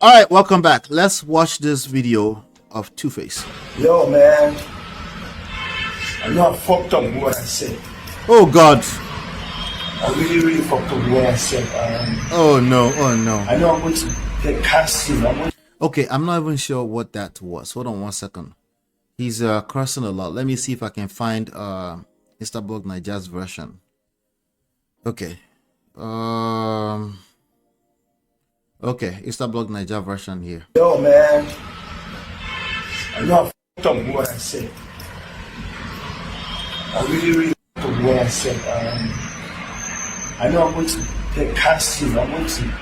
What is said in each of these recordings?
All right, welcome back. Let's watch this video of Two-Face. Yo, man. I know I fucked up what I said. Oh, God. I really fucked up what I said. Oh, no. Oh, no. I know I'm going to get cancelled. Okay, I'm not even sure what that was. Hold on 1 second. He's cursing a lot. Let me see if I can find Instablog Niger's version. Okay. Okay, Instablog Niger version here. Yo, man. I know I fucked up what I said. I really fucked up what I said. I know I'm going to get cancelled. I'm going to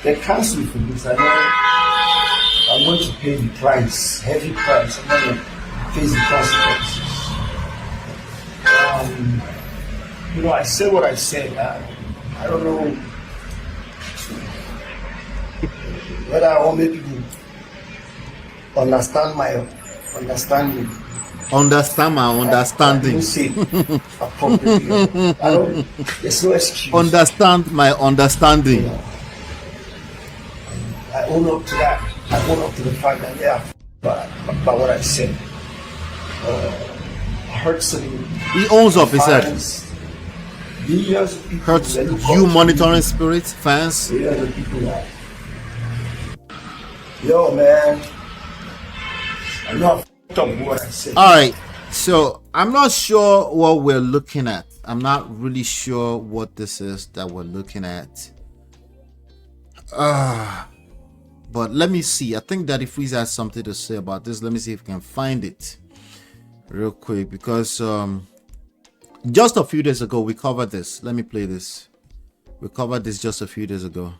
get cancelled for this. I know I'm going to pay the price, heavy price. I'm going to face the consequences. I said what I said. I don't know whether I want people understand my understanding. Understand my understanding. I don't say appropriately. There's no excuse. Understand my understanding. I own up to that. I own up to the fact that about what I said. I hurt something. He owns up, he said. Millions of people. Hurts you monitoring spirits, fans. Millions of people like, yo, man. I know I fucked up what I said. All right, so I'm not sure what we're looking at. I'm not really sure what this is that we're looking at. But let me see. I think Daddy Freeze has something to say about this. Let me see if we can find it real quick, because just a few days ago we covered this. Let me play this. We covered this just a few days ago.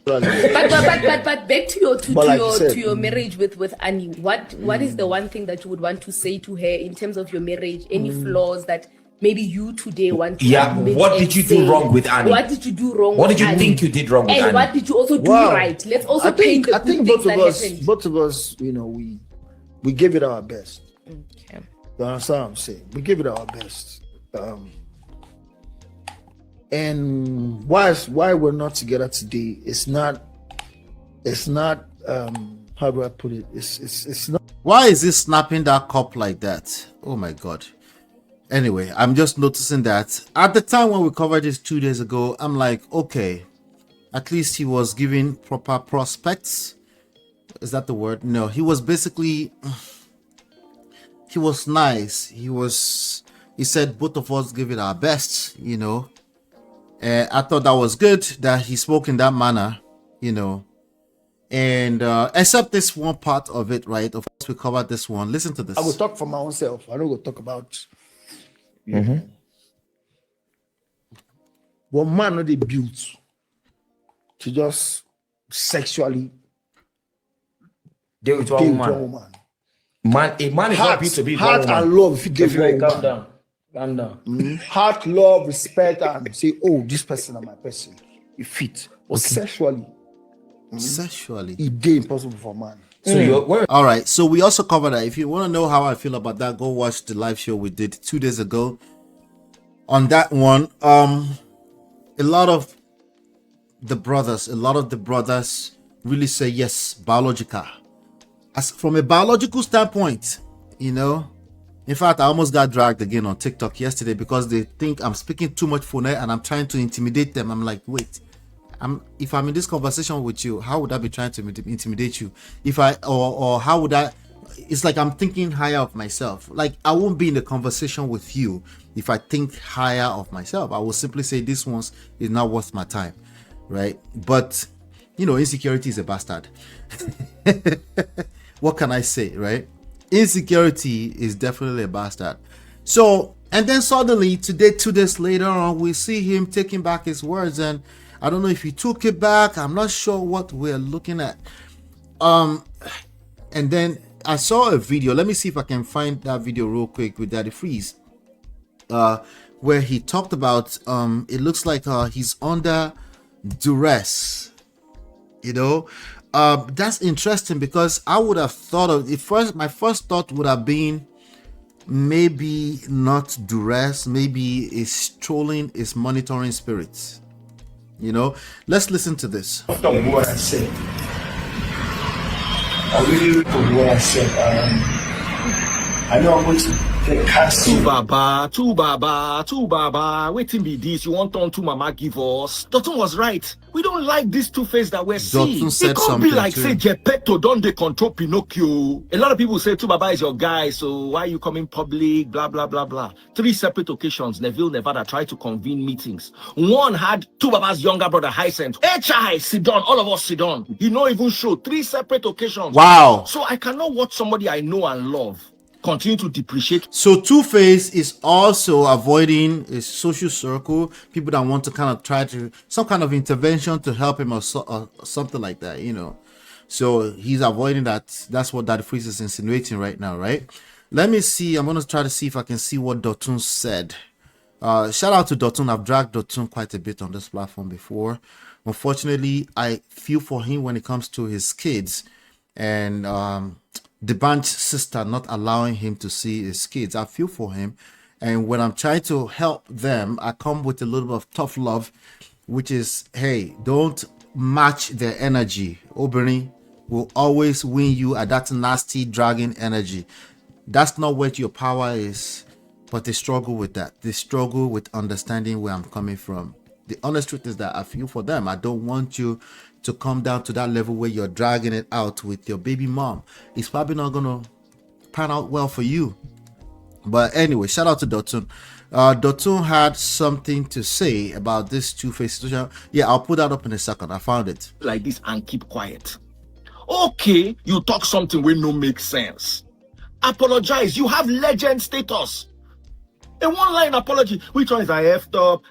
But back to your marriage with Annie. What is the one thing that you would want to say to her in terms of your marriage? Any flaws that maybe you today want to admit? What did you do wrong with Annie? What did you do wrong? What did you Annie? think you did wrong with and Annie? what did you also do right? Let's also paint the good things that happened. Both of us, we gave it our best. Okay. You understand what I'm saying? We gave it our best. And why we're not together today? It's not. How do I put it? It's not. Why is he snapping that cup like that? Oh my God. Anyway, I'm just noticing that at the time when we covered this 2 days ago, I'm like, okay, at least he was giving proper prospects. Is that the word? No, he was basically, he was nice. He said both of us give it our best, I thought that was good that he spoke in that manner, and except this one part of it, right? Of course, we covered this one. Listen to this. I will talk for my own self. I don't go talk about. One man not they built to just sexually deal with one woman. A man is not built to be one heart woman. and love. If you give one Calm woman, down. heart, love, respect, and say, oh, this person is my person. You fit. But sexually, it's impossible for man. So all right, so we also covered that. If you want to know how I feel about that, go watch the live show we did 2 days ago on that one. A lot of the brothers really say yes, biological. As from a biological standpoint, in fact, I almost got dragged again on TikTok yesterday because they think I'm speaking too much phone and I'm trying to intimidate them. I'm like, wait, if I'm in this conversation with you, how would I be trying to intimidate you? Or how would I? It's like I'm thinking higher of myself. Like I won't be in a conversation with you if I think higher of myself. I will simply say this one is not worth my time, right? But insecurity is a bastard. What can I say, right? Insecurity is definitely a bastard. So, and then suddenly today, 2 days later on, we see him taking back his words, and I don't know if he took it back. I'm not sure what we're looking at. And then I saw a video. Let me see if I can find that video real quick with Daddy Freeze, where he talked about it looks like he's under duress. That's interesting because I would have thought of it first. My first thought would have been maybe not duress, maybe it's trolling, it's monitoring spirits. You know, let's listen to this. After what I said, I really from what I said. I know I'm going to get cancelled. Two baba. Waiting be this. You want on to mama give us. Dotun was right. We don't like this two-face that we're seeing. Dotun said it can't something be like too. say Geppetto don't they control Pinocchio. A lot of people say two baba is your guy, so why you coming public? Blah blah blah blah. 3 separate occasions, Neville Nevada tried to convene meetings. One had two baba's younger brother Hyacinth. HI sit down, all of us sit down. He not even show 3 separate occasions. Wow. So I cannot watch somebody I know and love continue to depreciate. So Two-Face is also avoiding his social circle, people that want to kind of try to some kind of intervention to help him or something like that, you know. So he's avoiding that. That's what Daddy Freeze is insinuating right now, right? Let me see. I'm going to try to see if I can see what Dotun said. Shout out to Dotun. I've dragged Dotun quite a bit on this platform before. Unfortunately, I feel for him when it comes to his kids and the band's sister not allowing him to see his kids. I feel for him, and when I'm trying to help them, I come with a little bit of tough love, which is, hey, don't match their energy. Obìnrin will always win you at that nasty dragon energy. That's not what your power is, but they struggle with that. They struggle with understanding where I'm coming from. The honest truth is that I feel for them. I don't want you to come down to that level where you're dragging it out with your baby mom. It's probably not gonna pan out well for you. But anyway, shout out to Dotun. Dotun had something to say about this Two-Face situation. Yeah, I'll put that up in a second. I found it. Like this and keep quiet. Okay, you talk something will no make sense. Apologize. You have legend status. A one line apology. Which one is I effed up?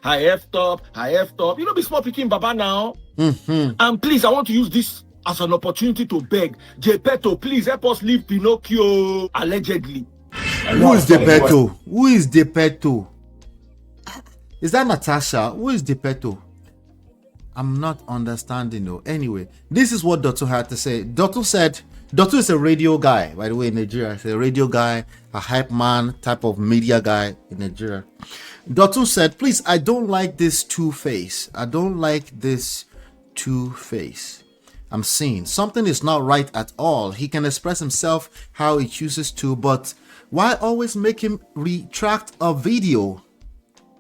You know, be small picking Baba now. And please, I want to use this as an opportunity to beg Geppetto, please help us leave Pinocchio allegedly. Who is Geppetto? Who is Geppetto? Is that Natasha? Who is Geppetto? I'm not understanding though. Anyway, this is what Dotun had to say. Dotun said, Dotun is a radio guy, by the way, in Nigeria. He's a radio guy, a hype man type of media guy in Nigeria. Dotun said, please, I don't like this Two-Face. I don't like this Two-Face. I'm seeing something is not right at all. He can express himself how he chooses to, but why always make him retract a video?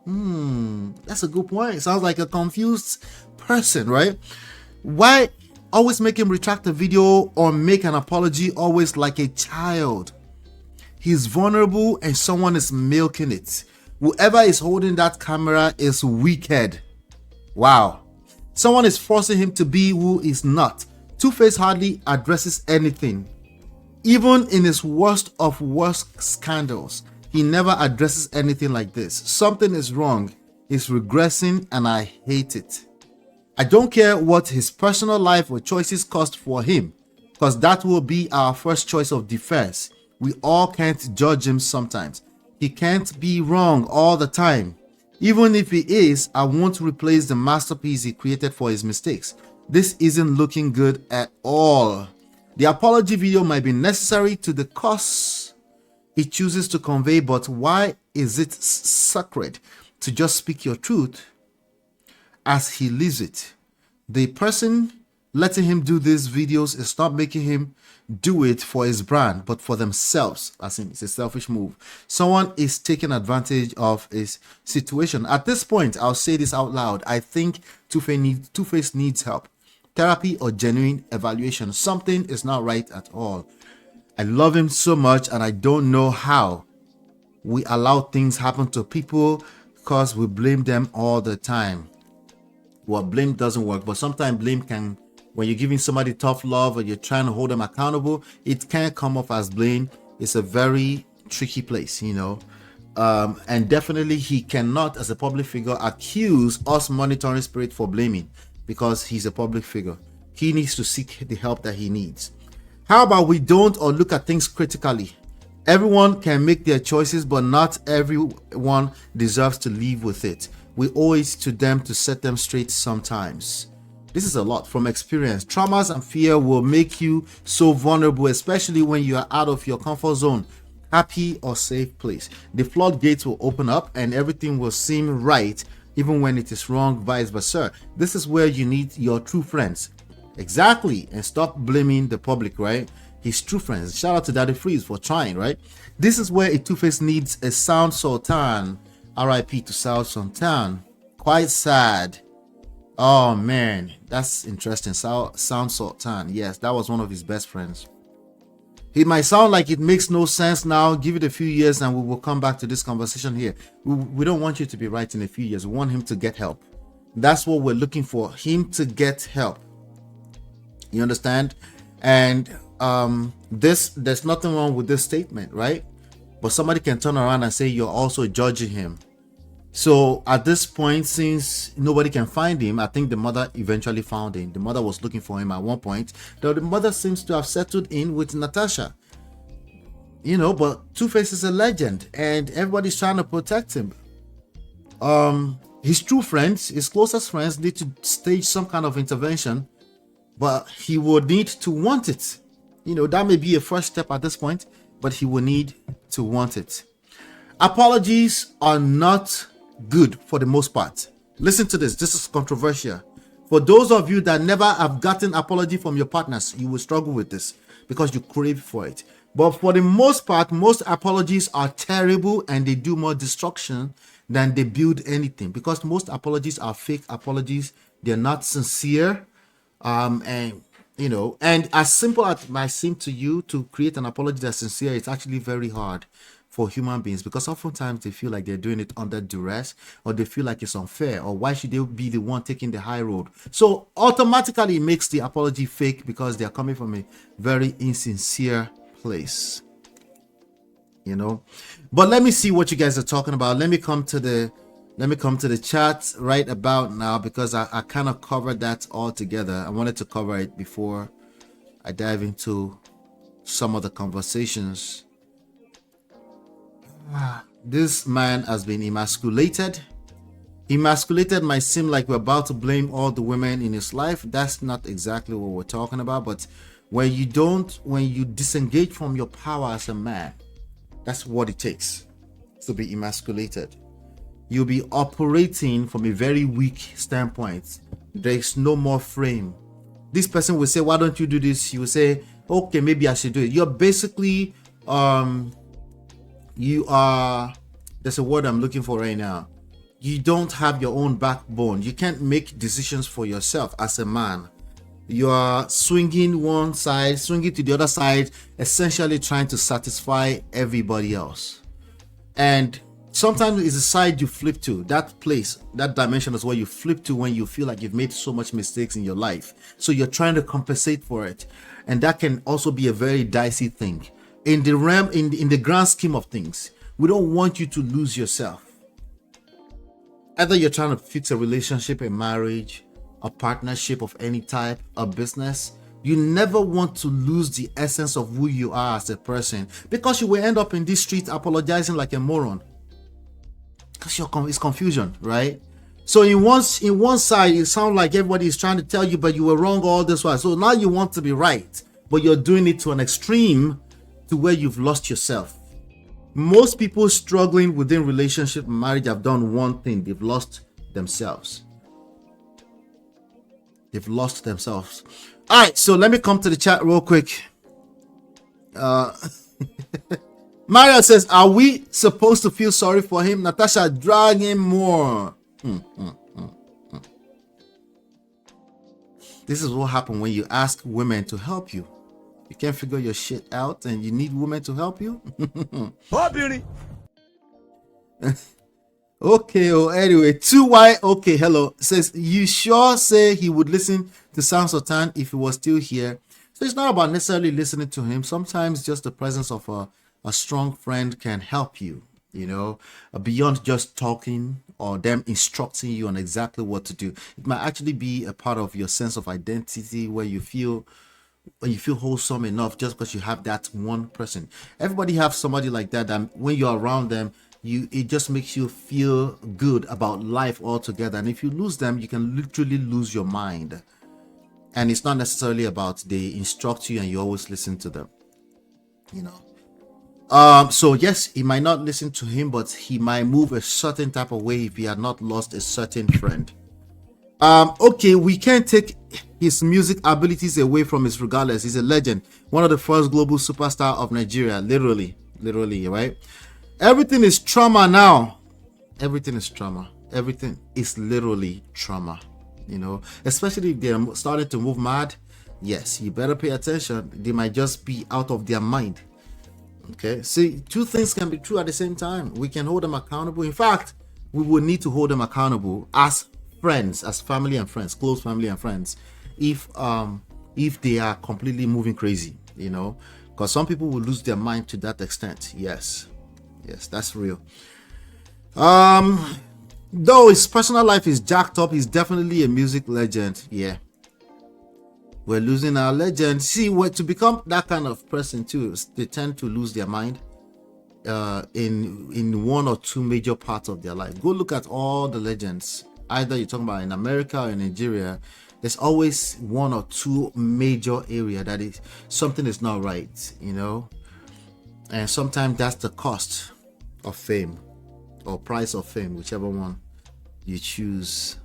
That's a good point. It sounds like a confused person, right? Why always make him retract a video or make an apology always like a child? He's vulnerable and someone is milking it. Whoever is holding that camera is wicked. Wow. Someone is forcing him to be who he's not. Two-Face hardly addresses anything. Even in his worst of worst scandals, he never addresses anything like this. Something is wrong. He's regressing and I hate it. I don't care what his personal life or choices cost for him, because that will be our first choice of defense. We all can't judge him sometimes. He can't be wrong all the time. Even if he is, I won't replace the masterpiece he created for his mistakes. This isn't looking good at all. The apology video might be necessary to the cause he chooses to convey, but why is it sacred to just speak your truth as he lives it? The person letting him do these videos is not making him do it for his brand, but for themselves, as in it's a selfish move. Someone is taking advantage of his situation. At this point, I'll say this out loud. I think Two-Face needs help. Therapy or genuine evaluation. Something is not right at all. I love him so much and I don't know how we allow things happen to people because we blame them all the time. Well, blame doesn't work, but sometimes blame can, when you're giving somebody tough love or you're trying to hold them accountable, it can come off as blame. It's a very tricky place, you know. And definitely he cannot, as a public figure, accuse us monitoring spirit for blaming because he's a public figure. He needs to seek the help that he needs. How about we don't or look at things critically? Everyone can make their choices, but not everyone deserves to live with it. We owe it to them to set them straight sometimes. This is a lot from experience. Traumas and fear will make you so vulnerable, especially when you are out of your comfort zone, happy or safe place. The floodgates will open up and everything will seem right even when it is wrong, vice versa. This is where you need your true friends. Exactly. And stop blaming the public, right? His true friends. Shout out to Daddy Freeze for trying, right? This is where a Two-Face needs a Sound Sultan. RIP to Sound Sultan. Quite sad. Oh man, that's interesting. Sound Sultan. Yes, that was one of his best friends. It might sound like it makes no sense now. Give it a few years and we will come back to this conversation here. We don't want you to be right in a few years. We want him to get help. That's what we're looking for. Him to get help. You understand? And there's nothing wrong with this statement, right? But somebody can turn around and say you're also judging him. So at this point, since nobody can find him, I think the mother eventually found him. The mother was looking for him at one point. Though the mother seems to have settled in with Natasha. You know, but Two-Face is a legend and everybody's trying to protect him. His true friends, his closest friends, need to stage some kind of intervention, but he would need to want it. You know, that may be a first step at this point, but he will need to want it. Apologies are not good for the most part. Listen to this. This is controversial. For those of you that never have gotten apology from your partners, you will struggle with this because you crave for it. But for the most part, most apologies are terrible and they do more destruction than they build anything, because most apologies are fake apologies. They're not sincere. And you know, and as simple as it might seem to you to create an apology that's sincere, it's actually very hard for human beings, because oftentimes they feel like they're doing it under duress, or they feel like it's unfair, or why should they be the one taking the high road? So automatically it makes the apology fake because they're coming from a very insincere place, you know. But let me see what you guys are talking about. Let me come to the chat right about now, because I kind of covered that all together. I wanted to cover it before I dive into some of the conversations. This man has been emasculated. Emasculated might seem like we're about to blame all the women in his life. That's not exactly what we're talking about. But when you disengage from your power as a man, that's what it takes to be emasculated. You'll be operating from a very weak standpoint. There's no more frame. This person will say, why don't you do this? You will say, okay, maybe I should do it. You're basically there's a word I'm looking for right now. You don't have your own backbone. You can't make decisions for yourself as a man. You are swinging one side, swinging to the other side, essentially trying to satisfy everybody else. And sometimes it's the side you flip to. That place, that dimension is where you flip to when you feel like you've made so much mistakes in your life. So you're trying to compensate for it. And that can also be a very dicey thing. In the realm, in the grand scheme of things, we don't want you to lose yourself. Either you're trying to fix a relationship, a marriage, a partnership of any type, a business, you never want to lose the essence of who you are as a person, because you will end up in this street apologizing like a moron. Because it's confusion, right? So in one side, it sounds like everybody is trying to tell you, but you were wrong all this while. So now you want to be right, but you're doing it to an extreme to where you've lost yourself. Most people struggling within relationship and marriage have done one thing: they've lost themselves. They've lost themselves. All right, so let me come to the chat real quick. Mario says, are we supposed to feel sorry for him? Natasha, drag him more. This is what happens when you ask women to help you. You can't figure your shit out and you need women to help you. Okay, anyway, 2Y, okay, hello. Says, you sure say he would listen to Sound Sultan if he was still here? So it's not about necessarily listening to him. Sometimes just the presence of a strong friend can help you, you know, beyond just talking or them instructing you on exactly what to do. It might actually be a part of your sense of identity where you feel wholesome enough just because you have that one person. Everybody have somebody like that, and when you're around them, it just makes you feel good about life altogether. And if you lose them, you can literally lose your mind. And it's not necessarily about they instruct you and you always listen to them, you know. So yes, he might not listen to him, but he might move a certain type of way if he had not lost a certain friend. Okay, we can't take his music abilities away from his regardless. He's a legend, one of the first global superstar of Nigeria, literally, right? Everything is trauma now. Everything is trauma. Everything is literally trauma, especially if they're starting to move mad. Yes, you better pay attention. They might just be out of their mind. Okay, see, two things can be true at the same time. We can hold them accountable. In fact, we will need to hold them accountable as friends, as family and friends, close family and friends, if they are completely moving crazy, because some people will lose their mind to that extent. Yes, that's real. Though his personal life is jacked up, he's definitely a music legend. Yeah, we're losing our legend. See, to become that kind of person too, they tend to lose their mind in one or two major parts of their life. Go look at all the legends, either you're talking about in America or in Nigeria. There's always one or two major area that is something is not right, and sometimes that's the cost of fame or price of fame, whichever one you choose.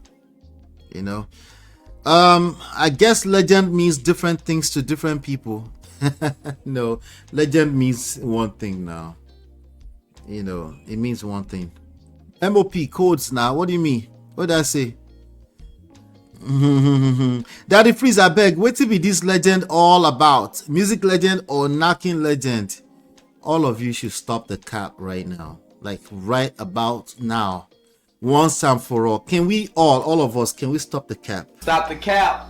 I guess legend means different things to different people. No, legend means one thing now. It means one thing. MOP codes now. What do you mean? What did I say? Daddy Freeze, I beg, what to be this legend all about? Music legend or knocking legend? All of you should stop the cap right now. Like right about now. Once and for all. Can we all of us, can we stop the cap? Stop the cap.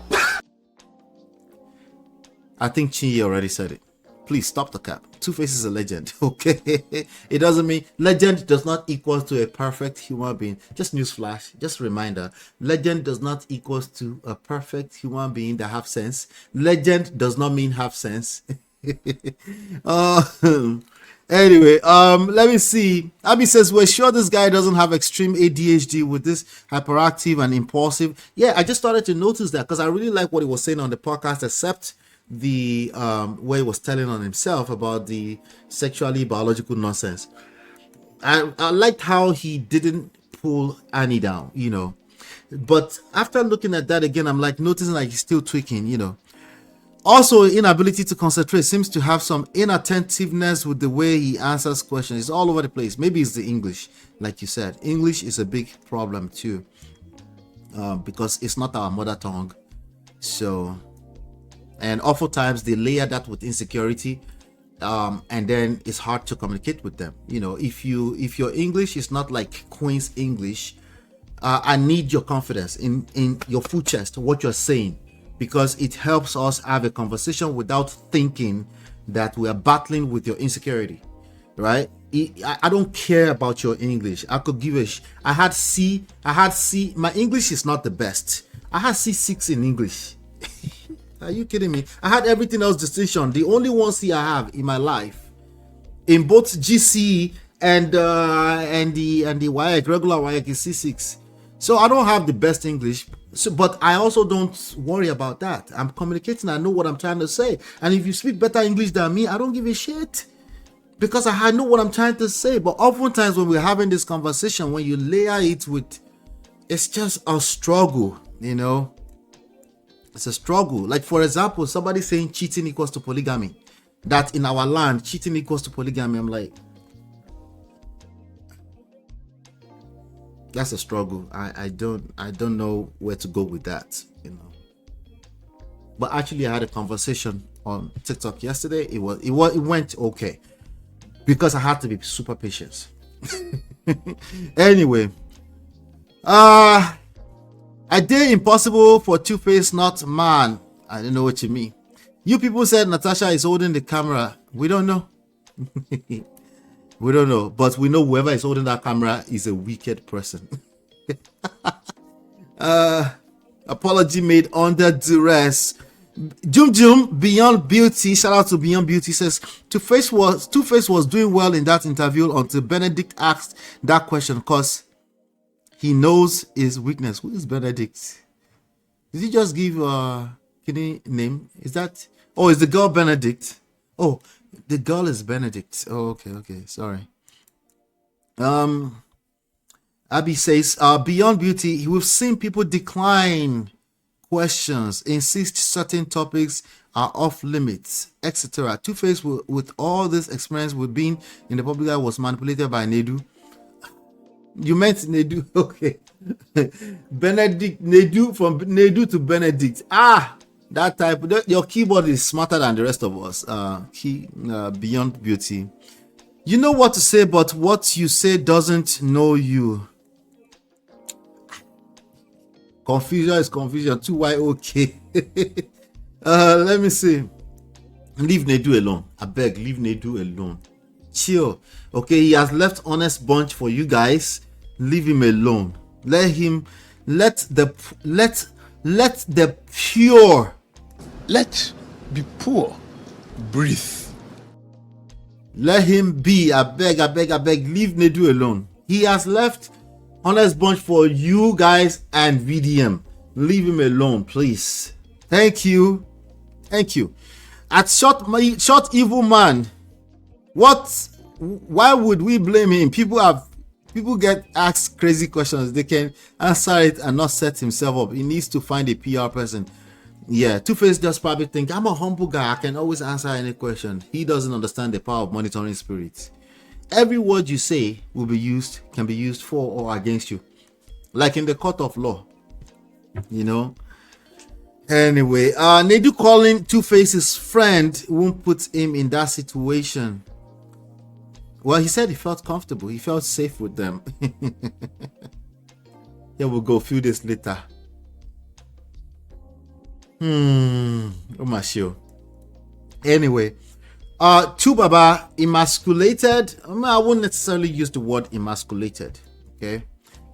I think Chinye already said it. Please stop the cap. Two-Face is a legend, okay? It doesn't mean legend does not equal to a perfect human being. Just newsflash, just a reminder. Legend does not equal to a perfect human being that have sense. Legend does not mean have sense. Anyway, let me see. Abby says, we're sure this guy doesn't have extreme ADHD with this hyperactive and impulsive. Yeah, I just started to notice that because I really like what he was saying on the podcast, except the where he was telling on himself about the sexually biological nonsense. I liked how he didn't pull Annie down, but after looking at that again, I'm like noticing like he's still tweaking, Also, inability to concentrate seems to have some inattentiveness with the way he answers questions. It's all over the place. Maybe it's the English, like you said. English is a big problem too, because it's not our mother tongue. So, and oftentimes they layer that with insecurity, and then it's hard to communicate with them. If your English is not like Queen's English, I need your confidence in your full chest, what you're saying, because it helps us have a conversation without thinking that we are battling with your insecurity, right? I don't care about your English. I could give I had C. My English is not the best. I had C6 in English. Are you kidding me? I had everything else distinction. The only one C I have in my life, in both GCE and the WAEC, regular WAEC, is C6. So I don't have the best English. So, but I also don't worry about that. I'm communicating. I know what I'm trying to say. And if you speak better English than me, I don't give a shit, because I know what I'm trying to say. But oftentimes when we're having this conversation, when you layer it with, it's just a struggle, It's a struggle. Like, for example, somebody saying cheating equals to polygamy. That in our land, cheating equals to polygamy. I'm like, that's a struggle. I don't know where to go with that, But actually, I had a conversation on TikTok yesterday. It went okay, because I had to be super patient. Anyway, I did impossible for Two-Face, not man. I don't know what you mean. You people said Natasha is holding the camera. We don't know. We don't know, but we know whoever is holding that camera is a wicked person. Apology made under duress. Jum Beyond Beauty, shout out to Beyond Beauty, says Two-Face was doing well in that interview until Benedict asked that question, because he knows his weakness. Who is Benedict? Did he just give Kenny name? Is that? Oh, is the girl Benedict? Oh, The girl is Benedict. Oh, okay. Sorry. Abby says, beyond beauty, we've seen people decline questions, insist certain topics are off limits, etc. Two-Face, with all this experience with being in the public eye, was manipulated by Nedu. You meant Nedu? Okay. Benedict, Nedu, from Nedu to Benedict. That type. Your keyboard is smarter than the rest of us. Beyond beauty. You know what to say, but what you say doesn't know you. Confusion is confusion. 2YOK. Let me see. Leave Nedu alone. I beg, leave Nedu alone. Chill. Okay, he has left honest bunch for you guys. Leave him alone. Let the pure. Let be poor. Breathe. Let him be. I beg. Leave Nedu alone. He has left honest bunch for you guys and VDM. Leave him alone, please. Thank you. At short evil man. Why would we blame him? People get asked crazy questions. They can answer it and not set himself up. He needs to find a PR person. Yeah, Two-Face just probably think, I'm a humble guy. I can always answer any question. He doesn't understand the power of monitoring spirits. Every word you say can be used for or against you. Like in the court of law. You know? Anyway, Nedu calling Two-Face's friend won't put him in that situation. Well, he said he felt comfortable. He felt safe with them. Here we'll go a few days later. Oh my show. Anyway, Tubaba emasculated. I wouldn't necessarily use the word emasculated. Okay.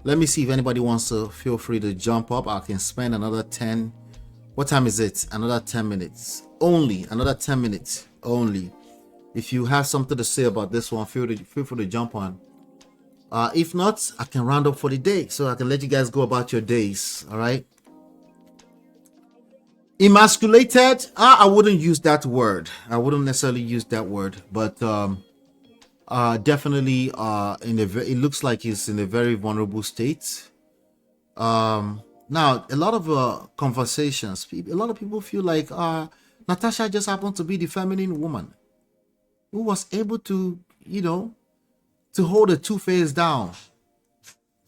Let me see if anybody wants to. Feel free to jump up. I can spend another 10. What time is it? Another 10 minutes. Only. Another 10 minutes. Only. If you have something to say about this one, feel free to jump on. If not, I can round up for the day so I can let you guys go about your days. All right. Emasculated. I wouldn't use that word. I wouldn't necessarily use that word, but definitely it looks like he's in a very vulnerable state. Now a lot of conversations. A lot of people feel like Natasha just happened to be the feminine woman who was able to, to hold a Two-Face down.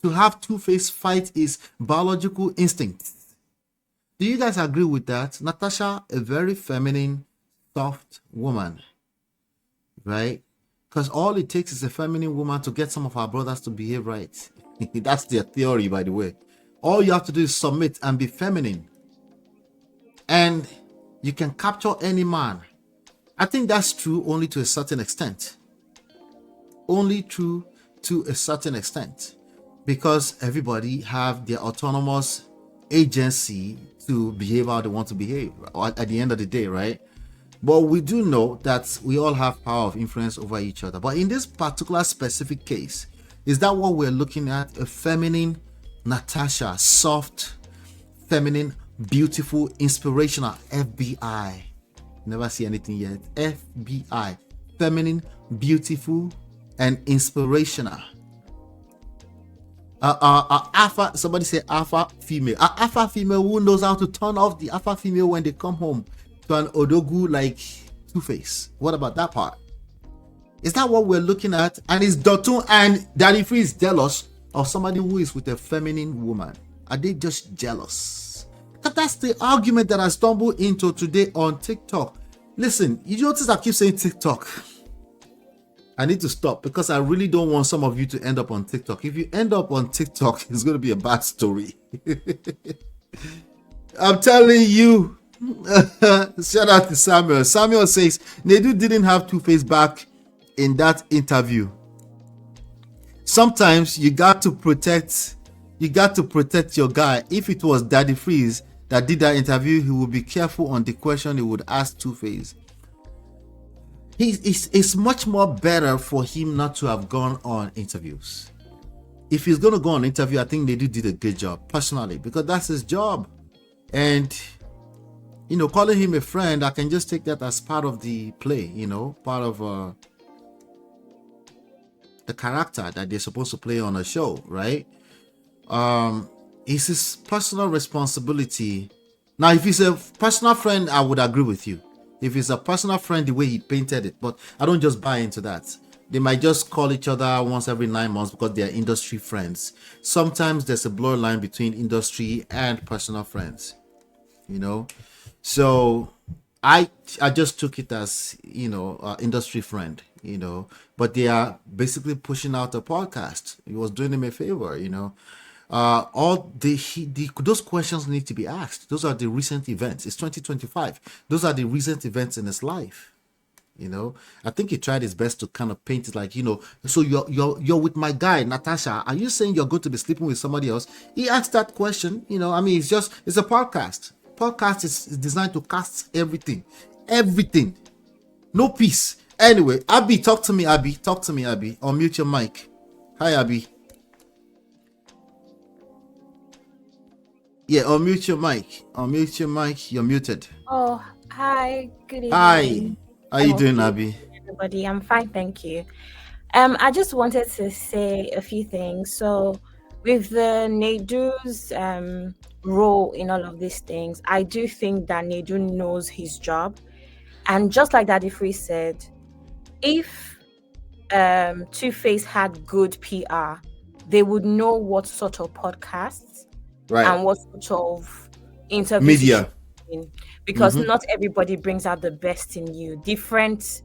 To have Two-Face fight his biological instincts. Do you guys agree with that? Natasha, a very feminine, soft woman, right? Because all it takes is a feminine woman to get some of our brothers to behave right. That's their theory, by the way. All you have to do is submit and be feminine. And you can capture any man. I think that's true only to a certain extent. Only true to a certain extent. Because everybody have their autonomous agency to behave how they want to behave at the end of the day, right? But we do know that we all have power of influence over each other. But in this particular specific case, is that what we're looking at? A feminine Natasha, soft, feminine, beautiful, inspirational, FBI. Never see anything yet. FBI, feminine, beautiful, and inspirational. Alpha, somebody say alpha female. Alpha female who knows how to turn off the alpha female when they come home to an odogu like Two-Face. What about that part? Is that what we're looking at? And is Dotun and Daddy Freeze jealous of somebody who is with a feminine woman? Are they just jealous? That's the argument that I stumbled into today on TikTok. Listen, you notice I keep saying TikTok. I need to stop because I really don't want some of you to end up on TikTok. If you end up on TikTok, it's going to be a bad story. I'm telling you. Shout out to Samuel. Samuel says, Nedu didn't have Two-Face back in that interview. Sometimes you got to protect your guy. If it was Daddy Freeze that did that interview, he would be careful on the question he would ask Two-Face. It's much more better for him not to have gone on interviews. If he's going to go on interview, I think Nedu did a good job, personally, because that's his job. And calling him a friend, I can just take that as part of the play, part of the character that they're supposed to play on a show, right? It's his personal responsibility. Now, if he's a personal friend, I would agree with you. If it's a personal friend, the way he painted it, but I don't just buy into that. They might just call each other once every 9 months because they're industry friends. Sometimes there's a blurred line between industry and personal friends, So I just took it as, industry friend, but they are basically pushing out a podcast. He was doing him a favor, all those questions need to be asked. Those are the recent events. It's 2025. Those are the recent events in his life. I think he tried his best to kind of paint it like, so you're with my guy Natasha. Are you saying you're going to be sleeping with somebody else? He asked that question. It's a podcast. Podcast is designed to cast everything, no peace. Anyway, Abby, talk to me, Abby. Unmute your mic. Hi, Abby. Yeah, unmute your mic. You're muted. Oh, hi. Good evening. Hi. How you doing, Abby? Everybody, I'm fine, thank you. I just wanted to say a few things. So, with the Nedu's role in all of these things, I do think that Nedu knows his job. And just like Daddy Free said, if Two-Face had good PR, they would know what sort of podcasts and what sort of interviews media. Because not everybody brings out the best in you. Different,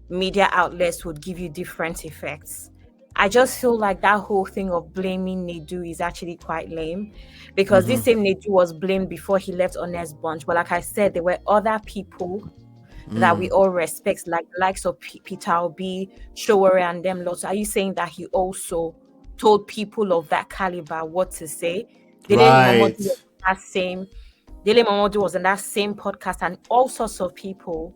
media outlets would give you different effects. I just feel like that whole thing of blaming Nedu is actually quite lame, because this same Nedu was blamed before he left Honest Bunch. But like I said, there were other people that we all respect, like the likes of Peter Obi, Showore, and them lots. Are you saying that he also told people of that caliber what to say? Dele Momodu was in that same podcast, and all sorts of people.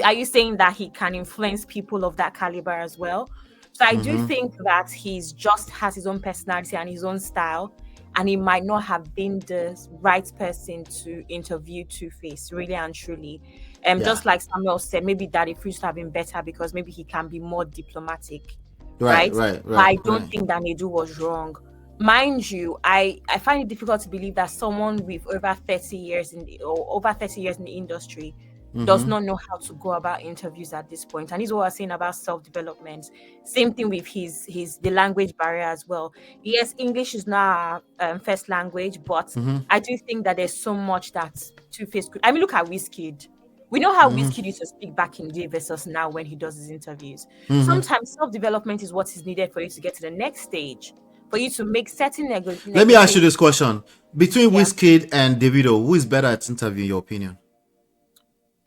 Are you saying that he can influence people of that caliber as well? So I do think that he's just has his own personality and his own style, and he might not have been the right person to interview Two-Face, really and truly. Just like Samuel said, maybe Daddy Free should have been better because maybe he can be more diplomatic. Right. But I don't think that Nedu was wrong. Mind you, I find it difficult to believe that someone with over 30 years in the industry does not know how to go about interviews at this point. And this is what I was saying about self-development. Same thing with the language barrier as well. Yes, English is not our first language, but I do think that there's so much that Two-Face could. I mean, look at Wizkid. We know how Wizkid used to speak back in the day versus now when he does his interviews. Sometimes self-development is what is needed for you to get to the next stage. For you to make certain Let me ask you this question. Between Wizkid and Davido, who is better at interviewing, in your opinion?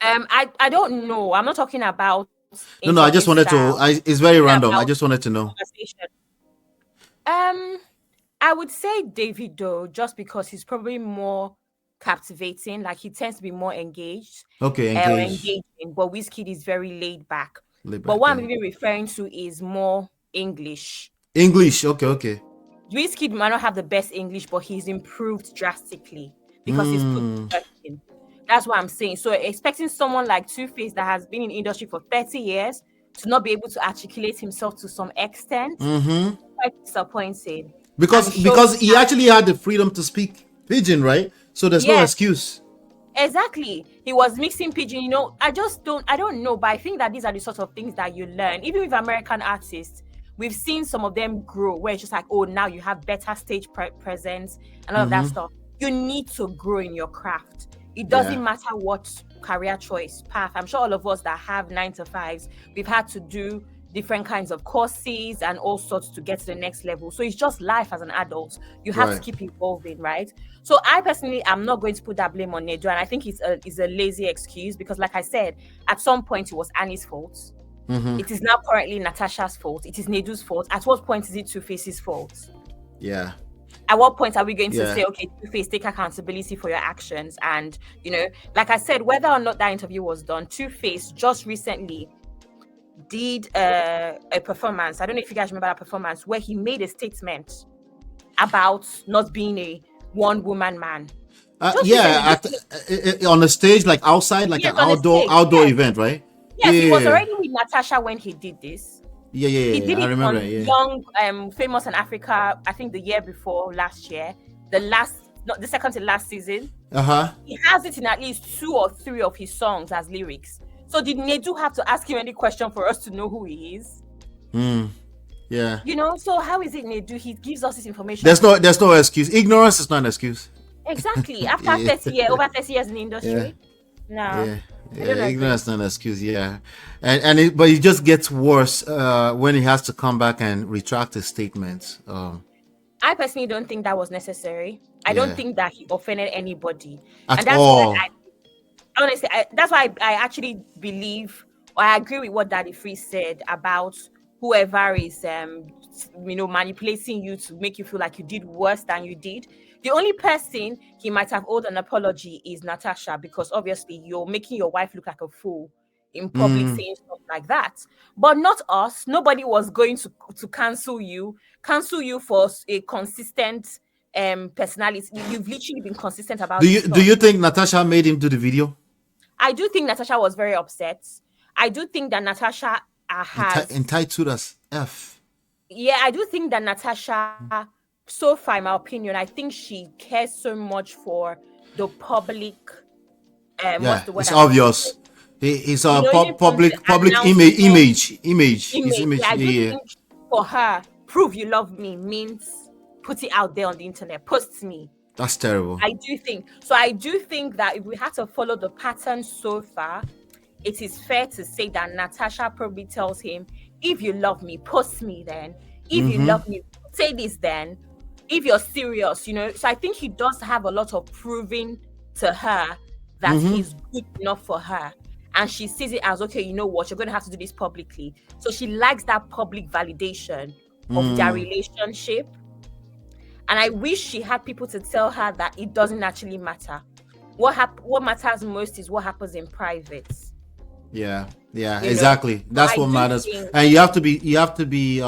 I don't know. I'm not talking about No, I just wanted to it's very random. I just wanted to know. I would say Davido, just because he's probably more captivating, like he tends to be more engaged. Okay, engaging, but Wizkid is very laid back. But what I'm really referring to is more English. Okay. Wizkid might not have the best English, but he's improved drastically because he's put work in. That's what I'm saying. So expecting someone like Two-Face that has been in industry for 30 years to not be able to articulate himself to some extent, quite disappointing. Because he actually had the freedom to speak Pidgin, right? So there's no excuse. Exactly. He was mixing Pidgin, I don't know, but I think that these are the sort of things that you learn. Even with American artists, we've seen some of them grow where it's just like, oh, now you have better stage presence and all of that stuff. You need to grow in your craft. It doesn't matter what career choice path. I'm sure all of us that have 9-to-5s, we've had to do different kinds of courses and all sorts to get to the next level. So it's just life as an adult. You have to keep evolving, right? So I personally am not going to put that blame on Nedu, and I think it's a lazy excuse because, like I said, at some point it was Annie's fault. It is now currently Natasha's fault. It is Nedu's fault. At what point is it Two-Face's fault? Yeah. At what point are we going to say, okay, Two-Face, take accountability for your actions? And, like I said, whether or not that interview was done, Two-Face just recently did a performance. I don't know if you guys remember that performance where he made a statement about not being a one-woman man. Just Yeah, recently. on the stage, like outside, like Yes, an on the stage. outdoor Yes. event, right? Yes, he was Yeah, already with Natasha when he did this. He yeah. did I it remember. on Yeah. Young, Famous in Africa, I think the year before last year. Not the second to last season. Uh-huh. He has it in at least 2 or 3 of his songs as lyrics. So did Nedu have to ask him any question for us to know who he is? Yeah. So how is it Nedu? He gives us this information. There's no excuse. Ignorance is not an excuse. Exactly. After Yeah. 30 years, over 30 years in the industry. No. Yeah. I don't agree. Ignorance is not an excuse, yeah. But it just gets worse when he has to come back and retract his statements. I personally don't think that was necessary. I don't think that he offended anybody. At And that's all. why honestly, that's why I actually believe, or I agree with what Daddy Free said about whoever is manipulating you to make you feel like you did worse than you did. The only person he might have owed an apology is Natasha, because obviously you're making your wife look like a fool in public saying stuff like that. But not us. Nobody was going to cancel you for a consistent personality. You've literally been consistent about Do this you think Natasha made him do the video? I do think Natasha was very upset. I do think that Natasha has Entitled as F. Yeah, I do think that Natasha, so far in my opinion, I think she cares so much for the public. Yeah, it's obvious. He's a public image. His image. Yeah, I do think for her, prove you love me means put it out there on the internet, post me. That's terrible. I do think that if we had to follow the pattern so far, it is fair to say that Natasha probably tells him, if you love me, post me then. If you love me, say this then. If you're serious, So I think he does have a lot of proving to her that he's good enough for her. And she sees it as, okay, you know what, you're going to have to do this publicly. So she likes that public validation of their relationship. And I wish she had people to tell her that it doesn't actually matter. What matters most is what happens in private. Yeah, exactly. That's what matters. And you have to be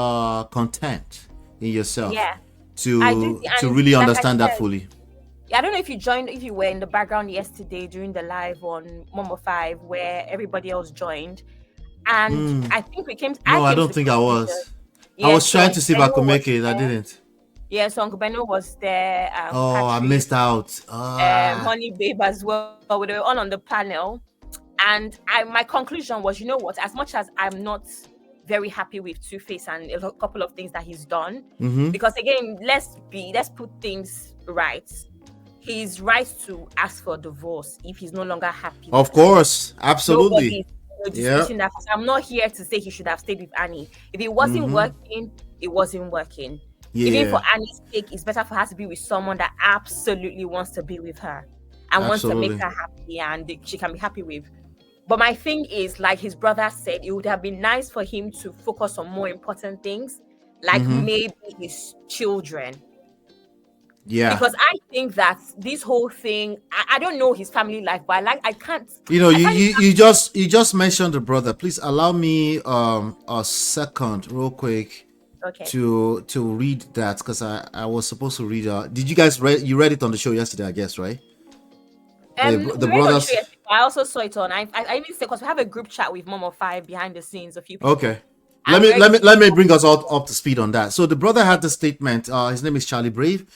content in yourself. Yeah. To really understand that fully. I don't know if you were in the background yesterday during the live on Momo 5 where everybody else joined. And I think we came. No, I don't think I was. I was trying to see if I could make it. I didn't. Yeah, so Uncle Beno was there. Patrick, I missed out. Honey Babe as well. We were all on the panel. And my conclusion was, you know what? As much as I'm not very happy with Two-Face and a couple of things that he's done, because again, let's put things right. He's right to ask for divorce if he's no longer happy. Of course, absolutely. Disputing that. I'm not here to say he should have stayed with Annie. If it wasn't working, it wasn't working. Yeah. Even for Annie's sake, it's better for her to be with someone that absolutely wants to be with her and wants to make her happy and she can be happy with. But my thing is, like his brother said, it would have been nice for him to focus on more important things, like maybe his children. Yeah. Because I think that this whole thing, I don't know his family life, but I can't. You just mentioned the brother. Please allow me a second, real quick. Okay. To read that, because I was supposed to read. Did you guys read it on the show yesterday? I guess, right? The brothers. I also saw it on. I even say because we have a group chat with Momo 5 behind the scenes. A few people. Okay. Let me bring us all up to speed on that. So the brother had the statement. His name is Charlie Brave.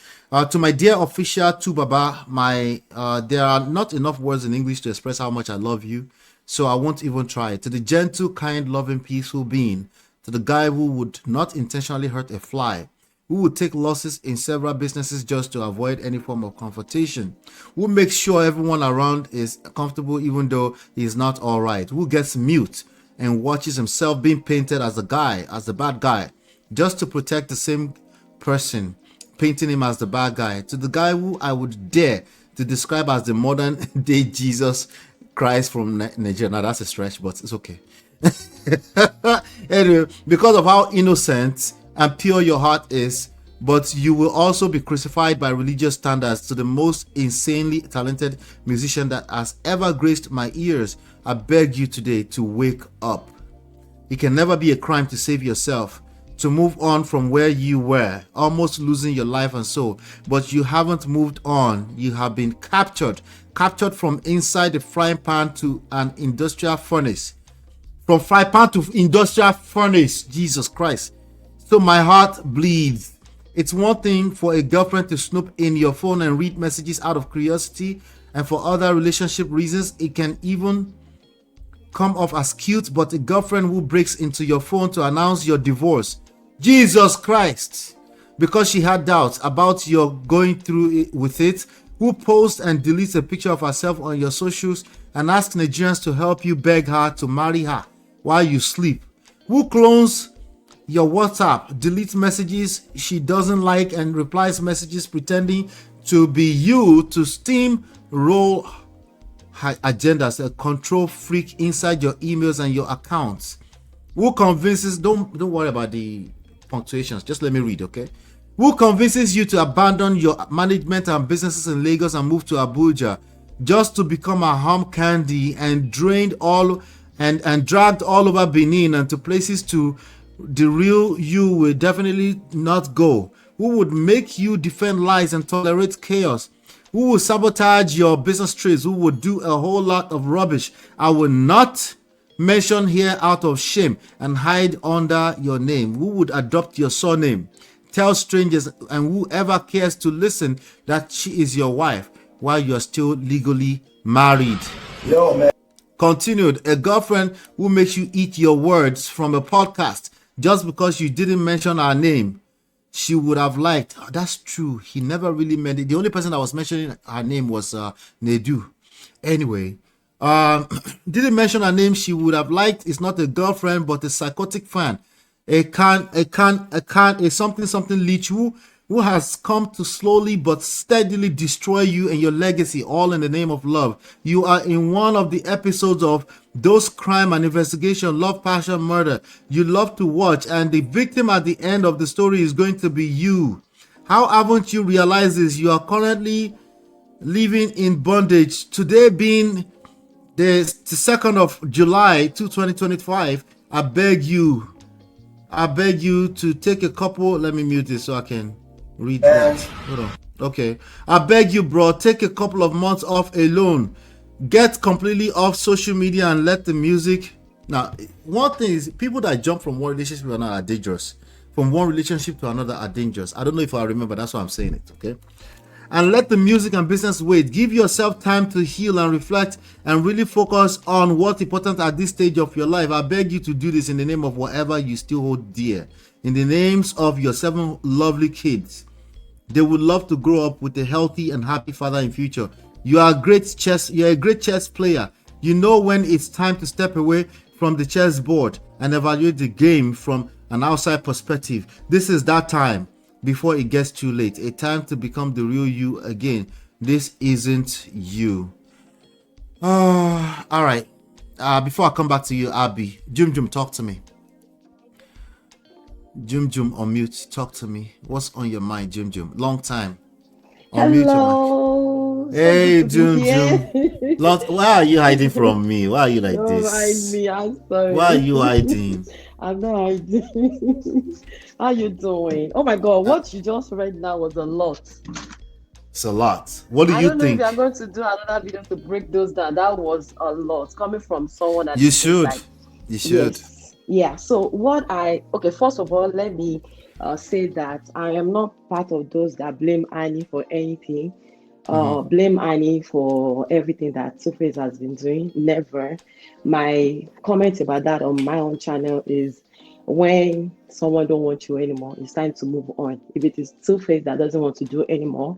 To my dear official Tubaba, there are not enough words in English to express how much I love you, so I won't even try. To the gentle, kind, loving, peaceful being. To the guy who would not intentionally hurt a fly, who would take losses in several businesses just to avoid any form of confrontation, who makes sure everyone around is comfortable even though he is not all right, who gets mute and watches himself being painted as the bad guy, just to protect the same person painting him as the bad guy, to the guy who I would dare to describe as the modern day Jesus Christ from Nigeria. Now that's a stretch, but it's okay. Anyway, because of how innocent and pure your heart is, but you will also be crucified by religious standards, to the most insanely talented musician that has ever graced my ears, I beg you today to wake up. It can never be a crime to save yourself. to move on from where you were, almost losing your life and soul, but you haven't moved on. You have been captured from inside the frying pan to an industrial furnace. From frying pan to industrial furnace, Jesus Christ. So my heart bleeds. It's one thing for a girlfriend to snoop in your phone and read messages out of curiosity, and for other relationship reasons, it can even come off as cute, but a girlfriend who breaks into your phone to announce your divorce, Jesus Christ, because she had doubts about your going through it with it, who posts and deletes a picture of herself on your socials and asks Nigerians to help you beg her to marry her while you sleep, who clones your WhatsApp, deletes messages she doesn't like and replies messages pretending to be you to steamroll agendas, a control freak inside your emails and your accounts, who convinces, don't worry about the punctuations, just let me read, okay? Who convinces you to abandon your management and businesses in Lagos and move to Abuja just to become a hum candy and dragged all over Benin and to places to the real you will definitely not go, who would make you defend lies and tolerate chaos, who will sabotage your business trades, who would do a whole lot of rubbish I will not mention here out of shame and hide under your name, who would adopt your surname, tell strangers and whoever cares to listen that she is your wife while you're still legally married. Yo, man. Continued, a girlfriend who makes you eat your words from a podcast just because you didn't mention her name. She would have liked. Oh, that's true. He never really meant it. The only person that was mentioning her name was Nedu. Anyway, didn't mention her name. She would have liked. It's not a girlfriend, but a psychotic fan. A something leech who has come to slowly but steadily destroy you and your legacy, all in the name of love. You are in one of the episodes of Those Crime and Investigation, Love, Passion, Murder you love to watch, and the victim at the end of the story is going to be you. How haven't you realized this? You are currently living in bondage. Today being the 2nd of July 2025, I beg you to take a couple, let me mute this so I can read that. Hold on. Okay. I beg you, bro, take a couple of months off alone. Get completely off social media and let the music. Now, one thing is, people that jump from one relationship to another are dangerous. From one relationship to another are dangerous. I don't know if I remember, that's why I'm saying it, okay? And let the music and business wait. Give yourself time to heal and reflect and really focus on what's important at this stage of your life. I beg you to do this in the name of whatever you still hold dear. In the names of your 7 lovely kids. They would love to grow up with a healthy and happy father in future. You're a great chess player. You know when it's time to step away from the chessboard and evaluate the game from an outside perspective. This is that time before it gets too late. A time to become the real you again. This isn't you. All right. Before I come back to you, Abby, Jum, talk to me. Jum, on mute, talk to me. What's on your mind, Jum? Long time. Hello. Hey, Jum. Why are you hiding from me? Why are you like Don't this? hide me. I'm sorry. Why are you hiding? I'm not hiding. How you doing? Oh my God, what you just read now was a lot. It's a lot. What do you think? I don't know if I'm going to do another video to break those down. That was a lot coming from someone that you should. You should. Yes. Yeah. So first of all, let me say that I am not part of those that blame Annie for anything. Blame Annie for everything that Two-Face has been doing. Never. My comment about that on my own channel is when someone don't want you anymore, it's time to move on. If it is Two-Face that doesn't want to do anymore,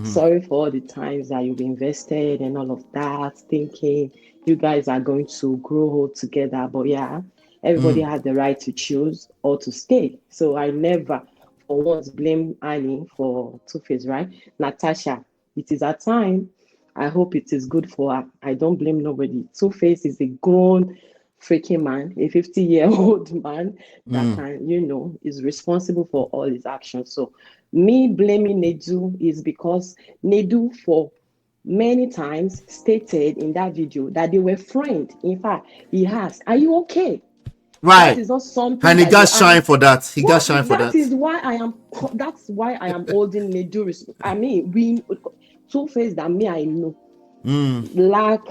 sorry for all the times that you've invested and all of that, thinking you guys are going to grow old together. But yeah, everybody has the right to choose or to stay. So I never for once blame Annie for Two-Face, right? Natasha, it is her time. I hope it is good for her. I don't blame nobody. Two-Face is a grown freaking man, a 50-year-old man that can, is responsible for all his actions. So me blaming Nedu is because Nedu for many times stated in that video that they were friends. In fact, he asked, "Are you okay?" Right. That is not something And he that got you shine ask. for that. He got What, shine for that. that's why I am holding Nedu. I mean, we Two-Face that me I know lack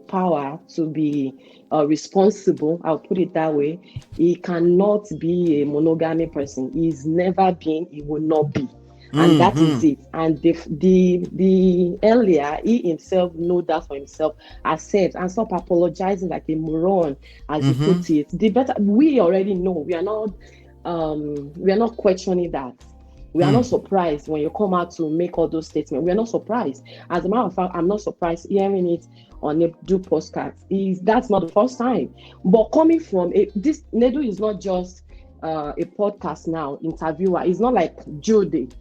power to be responsible. I'll put it that way. He cannot be a monogamy person. He's never been. He will not be. And that is it. And the earlier he himself know that for himself, accept and stop apologizing like a moron, as you put it. The better we already know. We are not questioning that. We are not surprised when you come out to make all those statements. We are not surprised. As a matter of fact, I'm not surprised hearing it on Nedu podcast. That's not the first time. But coming from this, Nedu is not just a podcast now interviewer. It's not like Jude.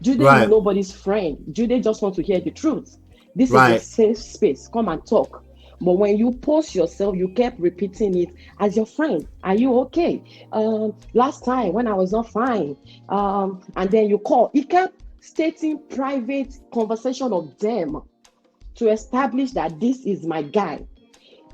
Jude is Right. nobody's friend. Jude just wants to hear the truth. This is a Right. safe space. Come and talk. But when you post yourself, you kept repeating it as your friend. Are you okay? Last time when I was not fine, and then you call. He kept stating private conversation of them to establish that this is my guy.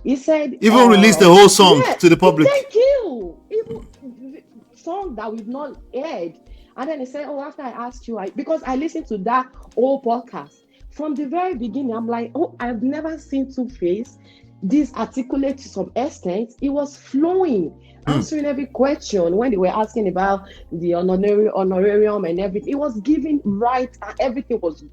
He said, Even released the whole song yeah, to the public. Thank you. Even song that we've not heard. And then he said, oh, after I asked you, because I listened to that whole podcast. From the very beginning, I'm like, oh, I've never seen Two-Face this articulate to some extent. It was flowing, answering every question when they were asking about the honorarium and everything. It was giving right, and everything was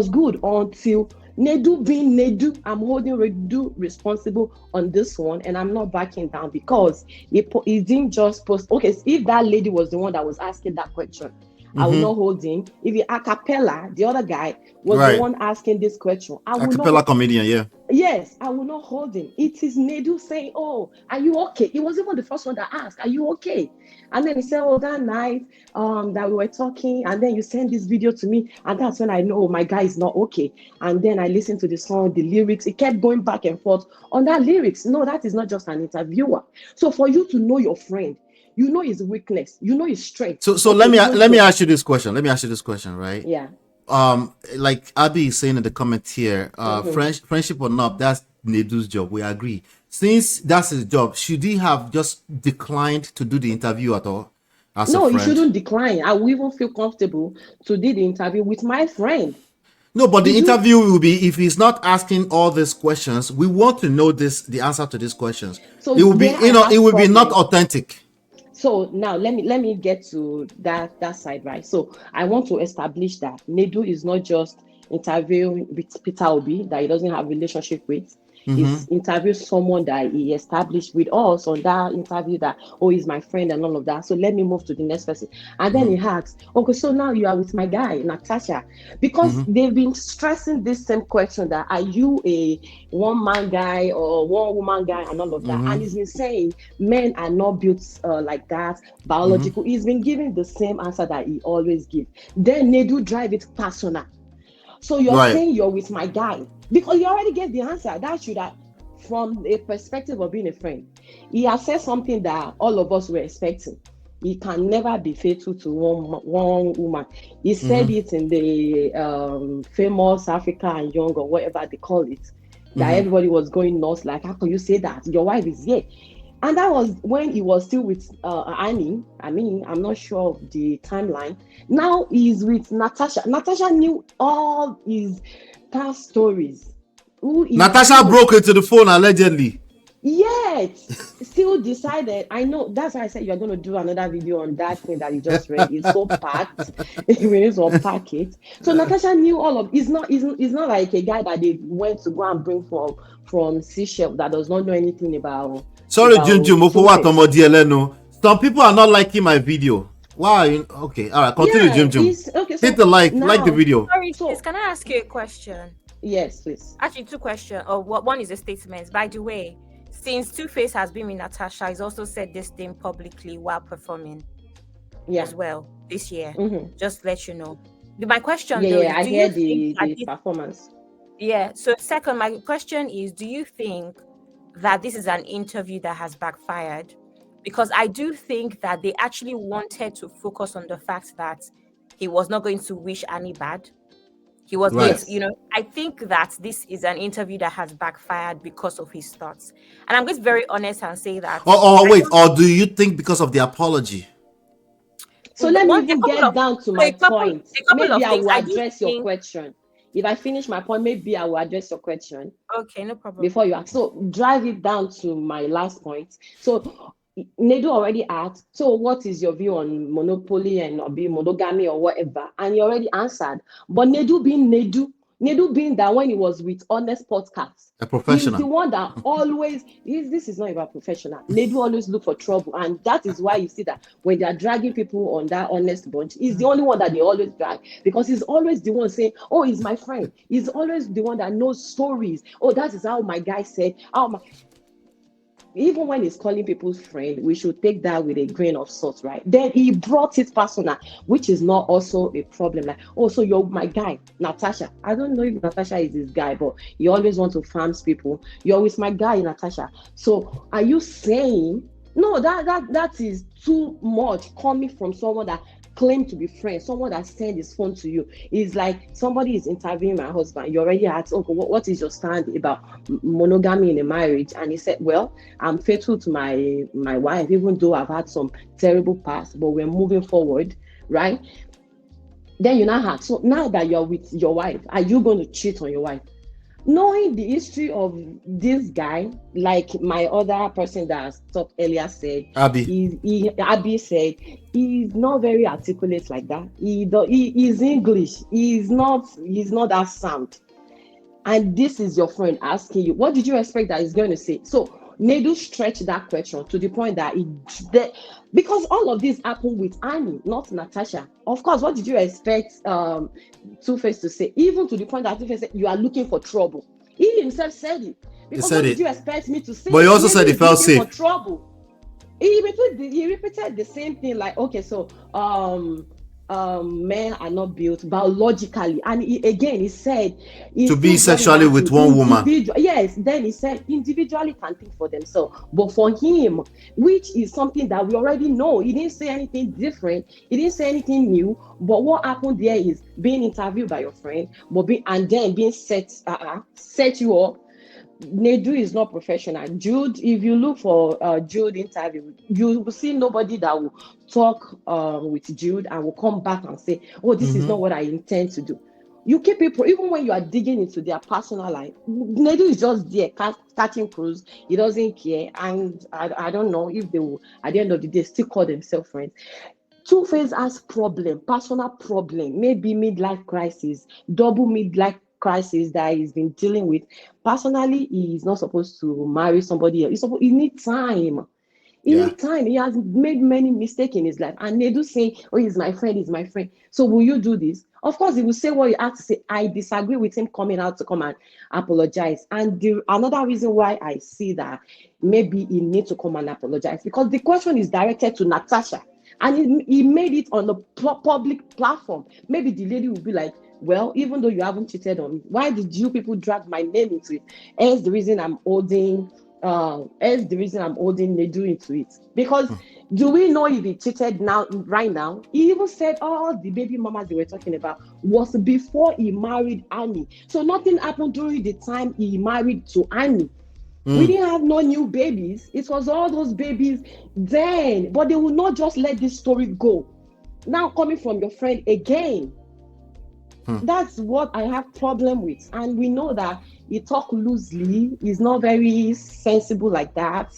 good until Nedu being Nedu. I'm holding Nedu responsible on this one, and I'm not backing down because he didn't just post. Okay, if that lady was the one that was asking that question, I will not hold him. If he acapella, the other guy was the one asking this question, I will not. Acapella comedian, yeah. Yes, I will not hold him. It is Nedu saying, oh, are you okay? He was even the first one that asked, are you okay? And then he said, oh, that night that we were talking, and then you send this video to me, and that's when I know my guy is not okay. And then I listened to the song, the lyrics. It kept going back and forth on that lyrics. No, that is not just an interviewer. So for you to know your friend, you know his weakness, you know his strength. So okay, let me ask you this question. Right? Yeah. Like Abby is saying in the comment here, friendship or not, that's Nedu's job. We agree. Since that's his job, should he have just declined to do the interview at all? No, he shouldn't decline. I will even feel comfortable to do the interview with my friend. No, but the interview will be, if he's not asking all these questions, we want to know the answer to these questions. So it will be, it will be not authentic. So now let me get to that side, right? So I want to establish that Nedu is not just interviewing with Peter Obi that he doesn't have a relationship with. He's interviewed someone that he established with us on that interview that, oh, he's my friend and all of that. So let me move to the next person. And then he asks, okay, so now you are with my guy, Natasha. Because they've been stressing this same question that, are you a one-man guy or one-woman guy and all of that? And he's been saying men are not built like that, biological. He's been giving the same answer that he always gives. Then Nedu drive it personal. So you're saying you're with my guy because you already gave the answer. That should have, from a perspective of being a friend, he has said something that all of us were expecting. He can never be faithful to one woman. He said it in the famous Africa and Young or whatever they call it. That everybody was going nuts. Like, how can you say that? Your wife is here. And that was when he was still with Annie. I mean, I'm not sure of the timeline. Now he's with Natasha. Natasha knew all his past stories. Natasha broke into the phone allegedly. Yet, still decided. I know that's why I said you're going to do another video on that thing that you just read. It's so packed. We need to unpack it. So Natasha knew all of. It's not like a guy that they went to go and bring from Seychelles that does not know anything about. Sorry, Junju. Some people are not liking my video. Why? Okay, all right. Continue, Junju. Okay, so hit the like the video. Sorry, please, can I ask you a question? Yes, please. Actually, two questions. One is a statement. By the way, since Two-Face has been with Natasha, he's also said this thing publicly while performing as well this year. Just let you know. My question though, I hear the performance. Yeah. So second, my question is, do you think that this is an interview that has backfired? Because I do think that they actually wanted to focus on the fact that he was not going to wish Annie bad. He was Right. going to, I think that this is an interview that has backfired because of his thoughts. And I'm going to be very honest and say that. Wait, or do you think because of the apology? So let me even a couple get of- down to a my couple- point. a couple Maybe of I things. will I do address your think- question. If I finish my point, maybe I will address your question. Okay, no problem. Before you ask. So drive it down to my last point. So Nedu already asked, so what is your view on monopoly and or be monogamy or whatever? And he already answered. But Nedu being that when he was with Honest Podcast, A professional. he's the one that always this is not about professional. Nedu always look for trouble, and that is why you see that when they are dragging people on that Honest bunch, he's the only one that they always drag, because he's always the one saying, oh, he's my friend. He's always the one that knows stories. Oh, that is how my guy said. Even when he's calling people's friend, we should take that with a grain of salt, right? Then he brought it personal, which is not also a problem. Like, oh, so you're my guy, Natasha. I don't know if Natasha is his guy, but you always want to farm people. You're with my guy, Natasha. So are you saying no? That is too much coming from someone that claim to be friends, someone that send his phone to you. Is like somebody is interviewing my husband. You already asked, okay, what is your stand about monogamy in a marriage? And he said, well, I'm faithful to my wife, even though I've had some terrible past, but we're moving forward, right? Then you now have, so now that you're with your wife, are you going to cheat on your wife? Knowing the history of this guy, like my other person that talked earlier said, Abby said, he's not very articulate like that. He is English. He's not that sound. And this is your friend asking you, what did you expect that he's going to say? So Nedu stretched that question to the point that because all of this happened with Annie, not Natasha. Of course, what did you expect Two-Face to say? Even to the point that Two-Face said, you are looking for trouble. He himself said it. Because what did you expect me to say? But he also said he felt safe. For trouble. He repeated the same thing, like, okay, so men are not built biologically, and he said to be sexually with one woman. Yes, then he said individually can think for themselves, but for him, which is something that we already know, he didn't say anything different, he didn't say anything new. But what happened there is being interviewed by your friend, and then being set you up. Nedu is not professional. Jude, if you look for Jude interview, you will see nobody that will talk with Jude and will come back and say, oh, this is not what I intend to do. You keep people, even when you are digging into their personal life, Nedu is just there catching cruise. He doesn't care. And I don't know if they will, at the end of the day, still call themselves friends. Two-Face has personal problem, maybe midlife crisis, double midlife crisis that he's been dealing with. Personally, he is not supposed to marry somebody else. He needs time. He needs time. He has made many mistakes in his life. And Nedu saying, oh, he's my friend, he's my friend. So will you do this? Of course, he will say what he has to say. I disagree with him coming out to come and apologize. And another reason why I see that maybe he needs to come and apologize, because the question is directed to Natasha. And he made it on a public platform. Maybe the lady will be like, well, even though you haven't cheated on me, why did you people drag my name into it? Hence the reason I'm holding Nedu into it. Because do we know if he cheated right now? He even said all the baby mamas they were talking about was before he married Annie. So nothing happened during the time he married to Annie. We didn't have no new babies. It was all those babies then. But they will not just let this story go. Now coming from your friend again. That's what I have problem with. And we know that he talk loosely. He's not very sensible like that.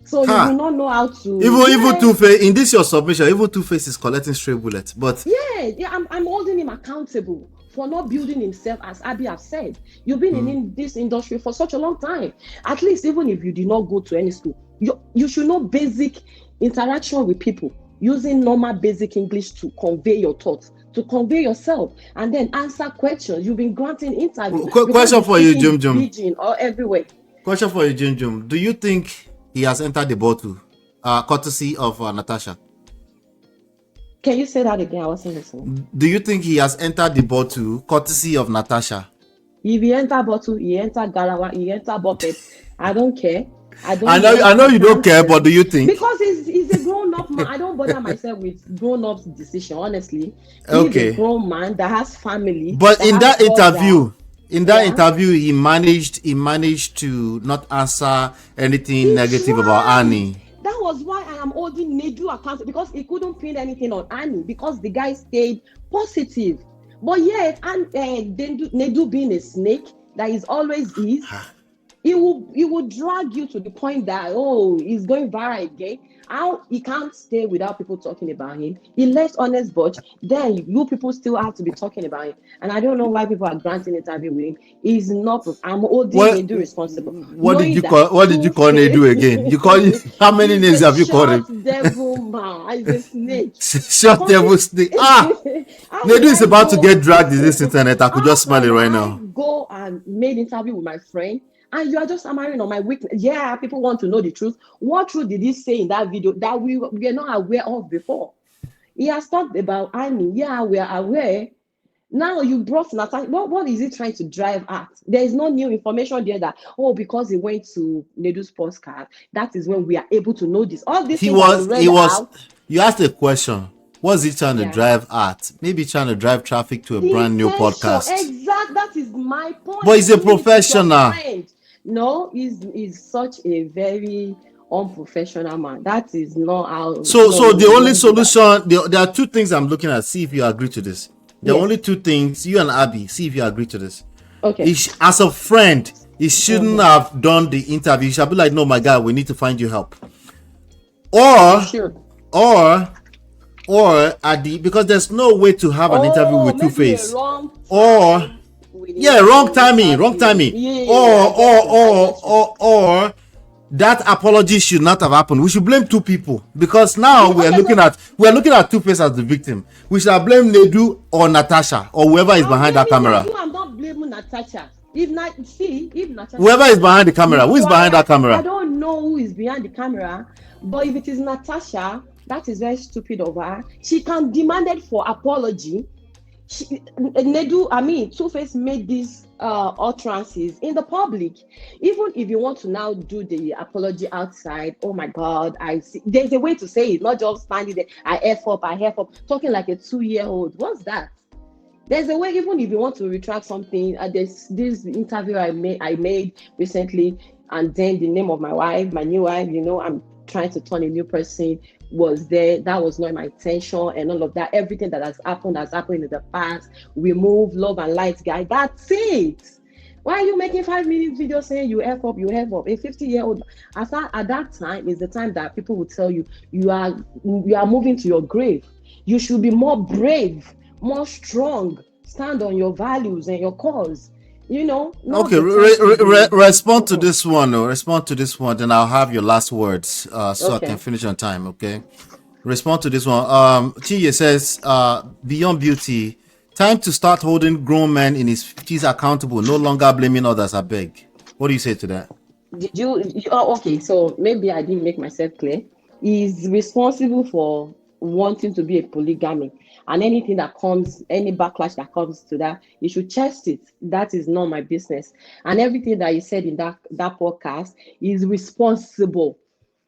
So you will not know how to... Even Two-Face, in this your submission, even Two-Face is collecting stray bullets. But I'm holding him accountable for not building himself, as Abby have said. You've been in this industry for such a long time. At least even if you did not go to any school, you should know basic interaction with people, using normal basic English to convey your thoughts, to convey yourself, and then answer questions. You've been granting interviews. Question for you, Jum Jum. Or everywhere. Question for you, Jum Jum. Do you think he has entered the bottle, courtesy of Natasha? Can you say that again? I wasn't listening. Do you think he has entered the bottle, courtesy of Natasha? If he enter bottle, he enter garawa, he enter bucket. I don't care. I know you don't care, but do you think? Because he's a grown-up man. I don't bother myself with grown-ups decision, honestly. Okay. He's a grown man that has family. But in that interview, Yeah. he managed to not answer anything He negative tried. about Annie. That was why I am holding Nedu accountable, because he couldn't pin anything on Annie because the guy stayed positive. But yet, Nedu being a snake that is always is, he will drag you to the point that, oh, he's going viral again. How he can't stay without people talking about him. He left Honest Butch. Then you people still have to be talking about him. And I don't know why people are granting interview with him. He's not. I'm holding Nedu responsible. What did you call Nedu again? You call it, how many names have you called him? Devil man, he's a snake. Short devil snake. Nedu is about to get dragged in this internet. I could just smell it right now. Go and made interview with my friend. And you are just hammering on my weakness. Yeah, people want to know the truth. What truth did he say in that video that we were not aware of before? He has talked about Annie. Yeah, we are aware. Now you brought Natasha. What is he trying to drive at? There is no new information there that, oh, because he went to Nedu's postcard, that is when we are able to know this. All this he was you asked a question. What's he trying to drive at? Maybe trying to drive traffic to a brand new podcast. So. Exactly, that is my point. But he's a professional. No, he's such a very unprofessional man. That is not how. So the only solution, there are two things I'm looking at. See if you agree to this. There are only two things. You and Abby, see if you agree to this. Okay. As a friend, he shouldn't have done the interview. He should be like, no, my guy, we need to find you help. Or because there's no way to have an interview with Two-Face. Wrong timing. Or that apology should not have happened. We should blame two people, because now we are looking at Two-Face as the victim. We should have blamed Nedu or Natasha or whoever is behind that camera. I'm not blaming Natasha. If Natasha, whoever is behind the camera, who is behind that camera? I don't know who is behind the camera, but if it is Natasha, that is very stupid of her. She can demand it for apology. Two-Face made these utterances in the public. Even if you want to now do the apology outside, oh my God, I see. There's a way to say it, not just standing there. I F up, talking like a 2-year-old. What's that? There's a way. Even if you want to retract something, there's this interview I made recently, and then the name of my wife, my new wife, I'm trying to turn a new person, was there. That was not my intention, and all of that. Everything that has happened in the past. We move, love and light, guy. That's it. Why are you making 5-minute videos saying you F up? A 50-year-old, at that time is the time that people will tell you are moving to your grave. You should be more brave, more strong, stand on your values and your cause. Okay, respond to this one. Then I'll have your last words, so I can finish on time. Okay, respond to this one. Chiye says, beyond beauty, time to start holding grown men in his 50s accountable, no longer blaming others. I beg. What do you say to that? Did you okay, so maybe I didn't make myself clear. He's responsible for wanting to be a polygamy, and anything that comes, any backlash that comes to that, you should chest it. That is not my business. And everything that he said in that podcast is responsible.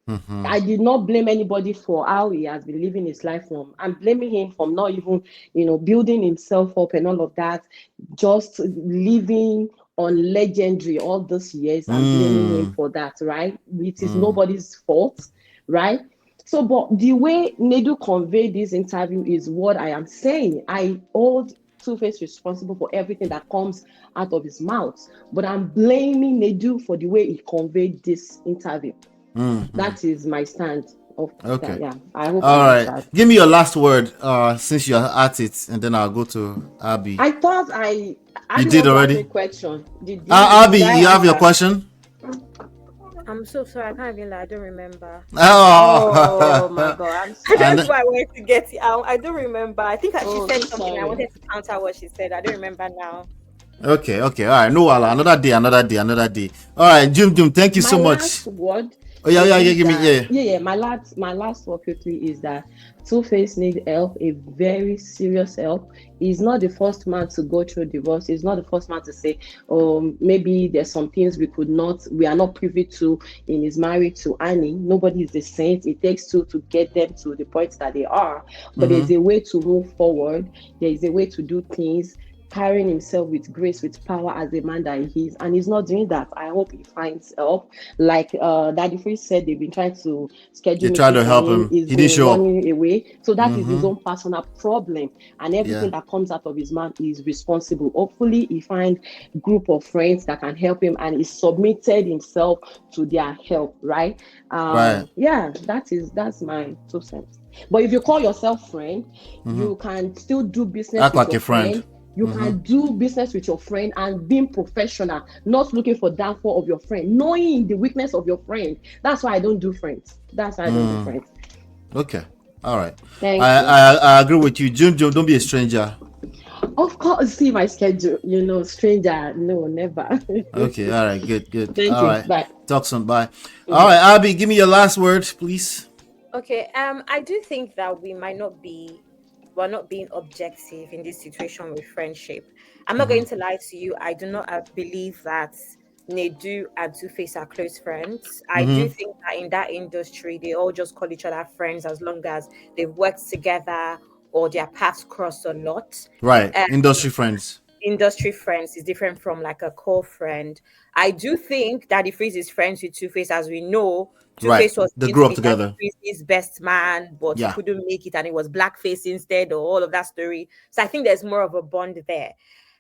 Mm-hmm. I did not blame anybody for how he has been living his life from. I'm blaming him for not even, building himself up and all of that, just living on legendary all these years. I'm blaming him for that, right? It is nobody's fault, right? So, but the way Nedu conveyed this interview is what I am saying. I hold Two-Face responsible for everything that comes out of his mouth, but I'm blaming Nedu for the way he conveyed this interview. Mm-hmm. That is my stand. Okay. Yeah. I hope. All right. Give me your last word, since you're at it, and then I'll go to Abby. I thought you did already. Question. Abby, you have your question? I'm so sorry. I can't even lie. I don't remember. Oh my God. That's why I wanted to get it out. I don't remember. I think she said something. I wanted to counter what she said. I don't remember now. Okay. All right. No, another day. All right, Jum, thank you so much. Last word Oh yeah, yeah, is give me, that yeah. yeah. My last word quickly is that Two-Face need help, a very serious help. He's not the first man to go through divorce. He's not the first man to say, maybe there's some things we are not privy to in his marriage to Annie. Nobody is the saint. It takes two to get them to the point that they are. But there's a way to move forward. There is a way to do things, carrying himself with grace, with power as a man that he is, and he's not doing that. I hope he finds help. Like Daddy Free said, they've been trying to schedule They tried meeting to for help him. him. He's He didn't been show up. running away. So that is his own personal problem, and everything Yeah. that comes out of his mouth is responsible. Hopefully, he finds group of friends that can help him, and he submitted himself to their help. Right? Right. Yeah, that's my 2 cents. But if you call yourself friend, you can still do business Act with like your a friend. friend. You can do business with your friend and being professional, not looking for downfall of your friend, knowing the weakness of your friend. That's why I don't do friends. That's why I don't do friends. Okay. All right. Thank I, you. I agree with you. June, don't be a stranger. Of course, see my schedule. Stranger, no, never. Okay. All right. Good. Good. Thank All you. right. Bye. Talk soon. Bye. All right, Abby, give me your last word, please. Okay, I do think that we're not being objective in this situation with friendship. I'm not going to lie to you. I do not believe that Nedu and Two-Face are close friends. I do think that in that industry, they all just call each other friends as long as they've worked together or their paths cross a lot. Right. Industry friends. Industry friends is different from like a core friend. I do think Daddy Freeze is friends with Two-Face, as we know. Right. Two-Face was They going grew to up be Daddy together. Freeze's best man, but he Yeah. couldn't make it and it was Blackface instead, or all of that story. So I think there's more of a bond there.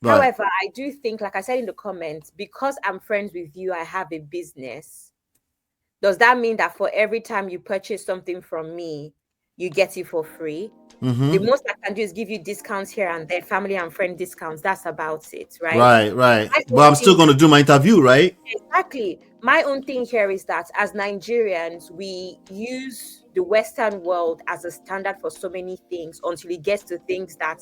Right. However, I do think, like I said in the comments, because I'm friends with you, I have a business. Does that mean that for every time you purchase something from me, you get it for free? The most I can do is give you discounts here and there, family and friend discounts. That's about it, right? Right. Right. My But own I'm still thing- going to do my interview, right? Exactly. My own thing here is that as Nigerians, we use the Western world as a standard for so many things until it gets to things that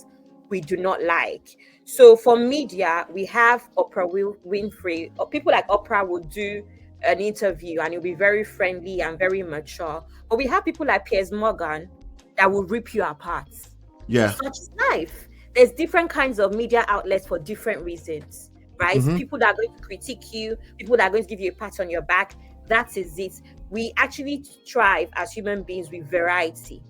we do not like. So for media, we have Oprah Winfrey, or people like Oprah will do an interview and it'll be very friendly and very mature. But we have people like Piers Morgan that will rip you apart. Yeah. Such is life. There's different kinds of media outlets for different reasons, right? People that are going to critique you, people that are going to give you a pat on your back. That is it. We actually thrive as human beings with variety.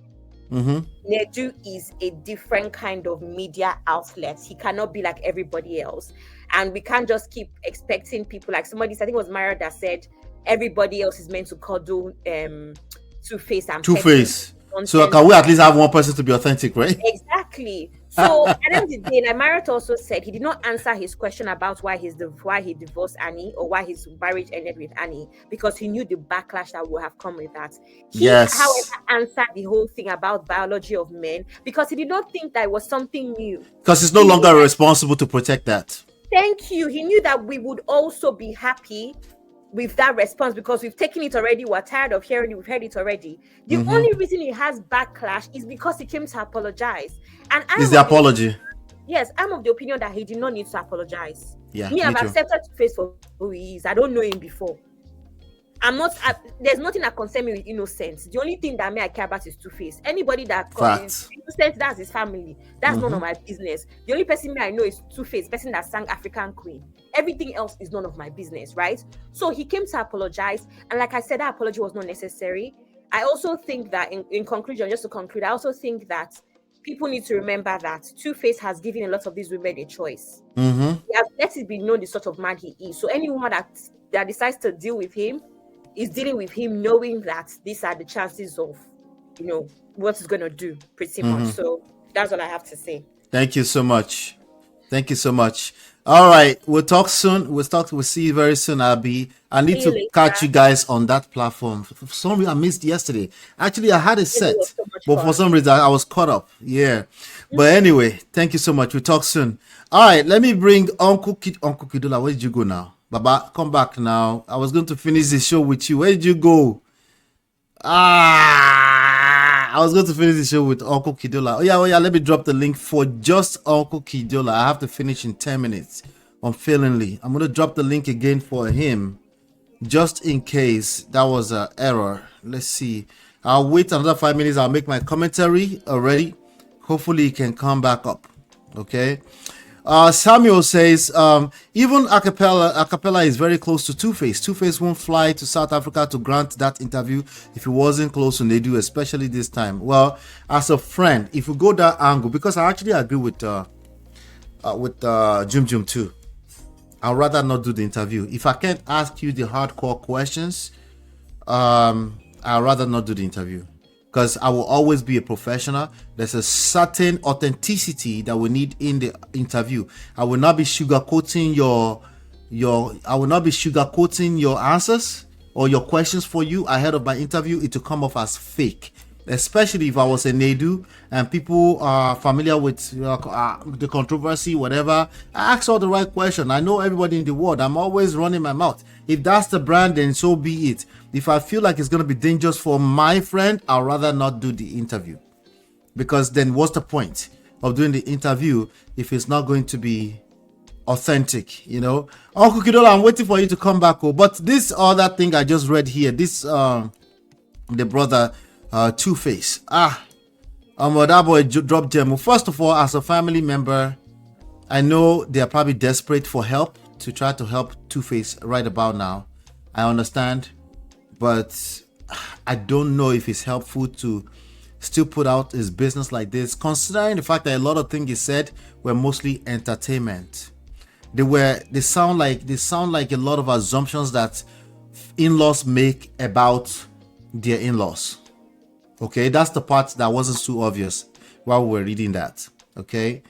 Nedu is a different kind of media outlet. He cannot be like everybody else. And we can't just keep expecting people like somebody, I think it was Myra that said, everybody else is meant to cuddle Two-Face and Two-Face. Petty. So can we at least have one person to be authentic, right? Exactly. So at the end of the day, like Myrat also said, he did not answer his question about why he divorced Annie or why his marriage ended with Annie, because he knew the backlash that would have come with that. He, Yes. however, answered the whole thing about biology of men because he did not think that it was something new. Because he's no longer responsible to protect that. Thank you. He knew that we would also be happy with that response because we've taken it already. We're tired of hearing it. We've heard it already. The only reason he has backlash is because he came to apologize. And Is the apology? Yes, I'm of the opinion that he did not need to apologize. Yeah, I've too. accepted Two-Face for who he is. I don't know him before. There's nothing that concerns me with innocence. The only thing that I care about is Two-Face. Anybody that is innocent, that's his family. That's none of my business. The only person I know is Two-Face, person that sang African Queen. Everything else is none of my business, right? So he came to apologize. And like I said, that apology was not necessary. I also think that in conclusion, just to conclude, I also think that people need to remember that Two-Face has given a lot of these women a choice. He has let it be known the sort of man he is. So any woman that decides to deal with him is dealing with him knowing that these are the chances of, what he's going to do pretty much. So that's all I have to say. Thank you so much. Thank you so much. All right. We'll talk soon. We'll see you very soon, Abby. I need to catch you guys on that platform. For some reason, I missed yesterday. Actually, I had it set, but for some reason, I was caught up. Yeah. But anyway, thank you so much. We'll talk soon. All right. Let me bring Uncle Kidola. Where did you go now? Baba, come back now. I was going to finish the show with you. Where did you go? I was going to finish the show with Uncle Kidola. Oh yeah. Let me drop the link for just Uncle Kidola. I have to finish in 10 minutes. Unfailingly, I'm going to drop the link again for him. just in case that was an error. Let's see. I'll wait another 5 minutes. I'll make my commentary already. Hopefully it can come back up. Okay. Samuel says, even Acapella is very close to Two-Face. Two-Face won't fly to South Africa to grant that interview if he wasn't close to Nedu, especially this time. Well, as a friend, if you go that angle, because I actually agree with Jum Jum too. I'd rather not do the interview. If I can't ask you the hardcore questions, I'd rather not do the interview, because I will always be a professional. There's a certain authenticity that we need in the interview. I will not be sugarcoating your answers or your questions for you ahead of my interview. It will come off as fake, especially if I was a Nedu and people are familiar with the controversy, whatever. I ask all the right question. I know everybody in the world. I'm always running my mouth. If that's the brand, then so be it. If I feel like it's going to be dangerous for my friend, I'd rather not do the interview, because then what's the point of doing the interview if it's not going to be authentic? Uncle Kidola, I'm waiting for you to come back. But this other thing I just read here, this the brother Two-Face, that boy dropped gem. First of all, as a family member, I know they're probably desperate for help to try to help Two-Face right about now. I understand, but I don't know if it's helpful to still put out his business like this, considering the fact that a lot of things he said were mostly entertainment. They sound like a lot of assumptions that in-laws make about their in-laws. Okay, that's the part that wasn't so obvious while we were reading that. Okay,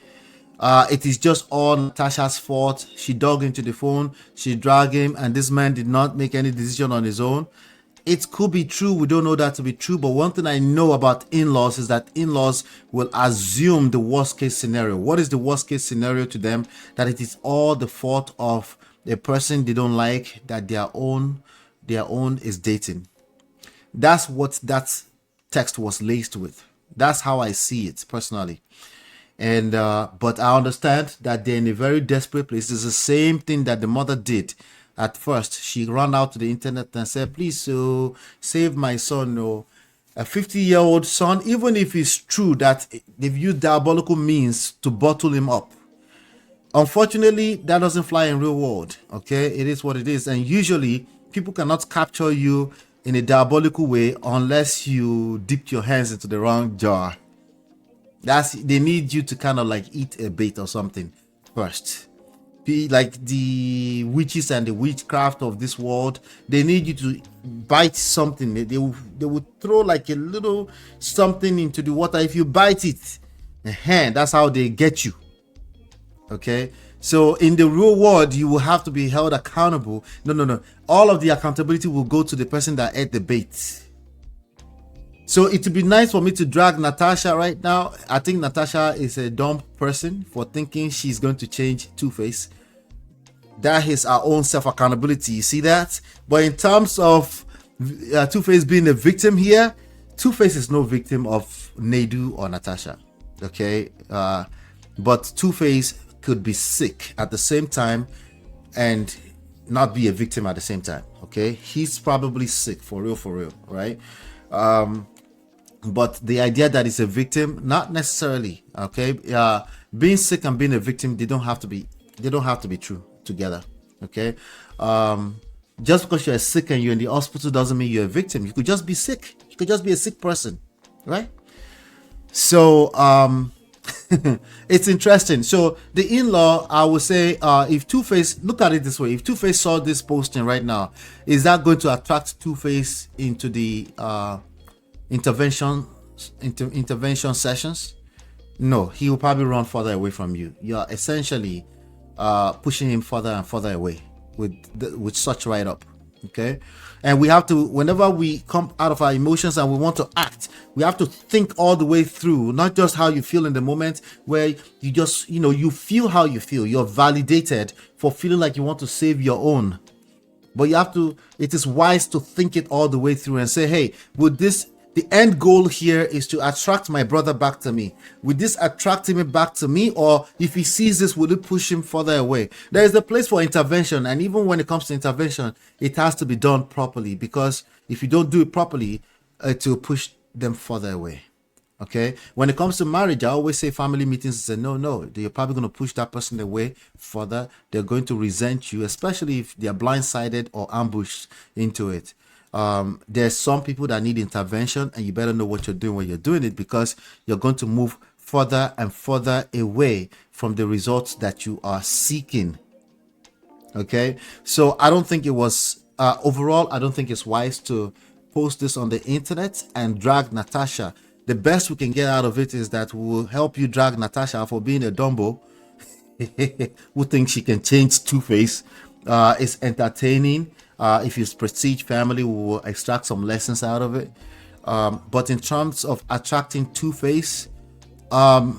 it is just all Natasha's fault. She dug into the phone, she dragged him, and this man did not make any decision on his own. It could be true. We don't know that to be true. But one thing I know about in-laws is that in-laws will assume the worst case scenario. What is the worst case scenario to them? That it is all the fault of a person they don't like, that their own is dating. That's what that text was laced with. That's how I see it personally. And but I understand that they're in a very desperate place. It's the same thing that the mother did. At first, she ran out to the internet and said, please, save my son. Or a 50-year-old son, even if it's true that they've used diabolical means to bottle him up. Unfortunately, that doesn't fly in real world. Okay, it is what it is. And usually, people cannot capture you in a diabolical way unless you dipped your hands into the wrong jar. They need you to kind of like eat a bait or something first. Be like the witches and the witchcraft of this world. They need you to bite something. They will throw like a little something into the water. If you bite it, that's how they get you. Okay, so in the real world, you will have to be held accountable. No. All of the accountability will go to the person that ate the bait. So it would be nice for me to drag Natasha right now. I think Natasha is a dumb person for thinking she's going to change Two-Face. That is our own self-accountability. You see that? But in terms of Two-Face being a victim here, Two-Face is no victim of Nedu or Natasha. Okay? But Two-Face could be sick at the same time and not be a victim at the same time. Okay? He's probably sick for real, right? But the idea that it's a victim, not necessarily. Okay, being sick and being a victim, they don't have to be true together. Okay, just because you're sick and you're in the hospital doesn't mean you're a victim. You could just be sick. You could just be a sick person, right? So it's interesting. So the in-law, I would say, if Two-Face, look at it this way: if Two-Face saw this posting right now, is that going to attract Two-Face into the intervention sessions? No, he will probably run further away from you. You are essentially pushing him further and further away with such write-up. Okay, and we have to, whenever we come out of our emotions and we want to act, we have to think all the way through, not just how you feel in the moment, where you just you feel how you feel. You're validated for feeling like you want to save your own, but you have to, it is wise to think it all the way through and say, hey, would this The end goal here is to attract my brother back to me. Will this attract him back to me, or if he sees this, will it push him further away? There is a place for intervention, and even when it comes to intervention, it has to be done properly, because if you don't do it properly, it will push them further away. Okay, when it comes to marriage, I always say family meetings say no, you're probably going to push that person away further. They're going to resent you, especially if they're blindsided or ambushed into it. There's some people that need intervention, and you better know what you're doing when you're doing it, because you're going to move further and further away from the results that you are seeking. Okay, so I don't think it was overall, I don't think it's wise to post this on the internet and drag Natasha. The best we can get out of it is that we will help you drag Natasha for being a Dumbo who thinks she can change Two-Face. It's entertaining. If it's prestige family, we will extract some lessons out of it. But in terms of attracting Two-Face, I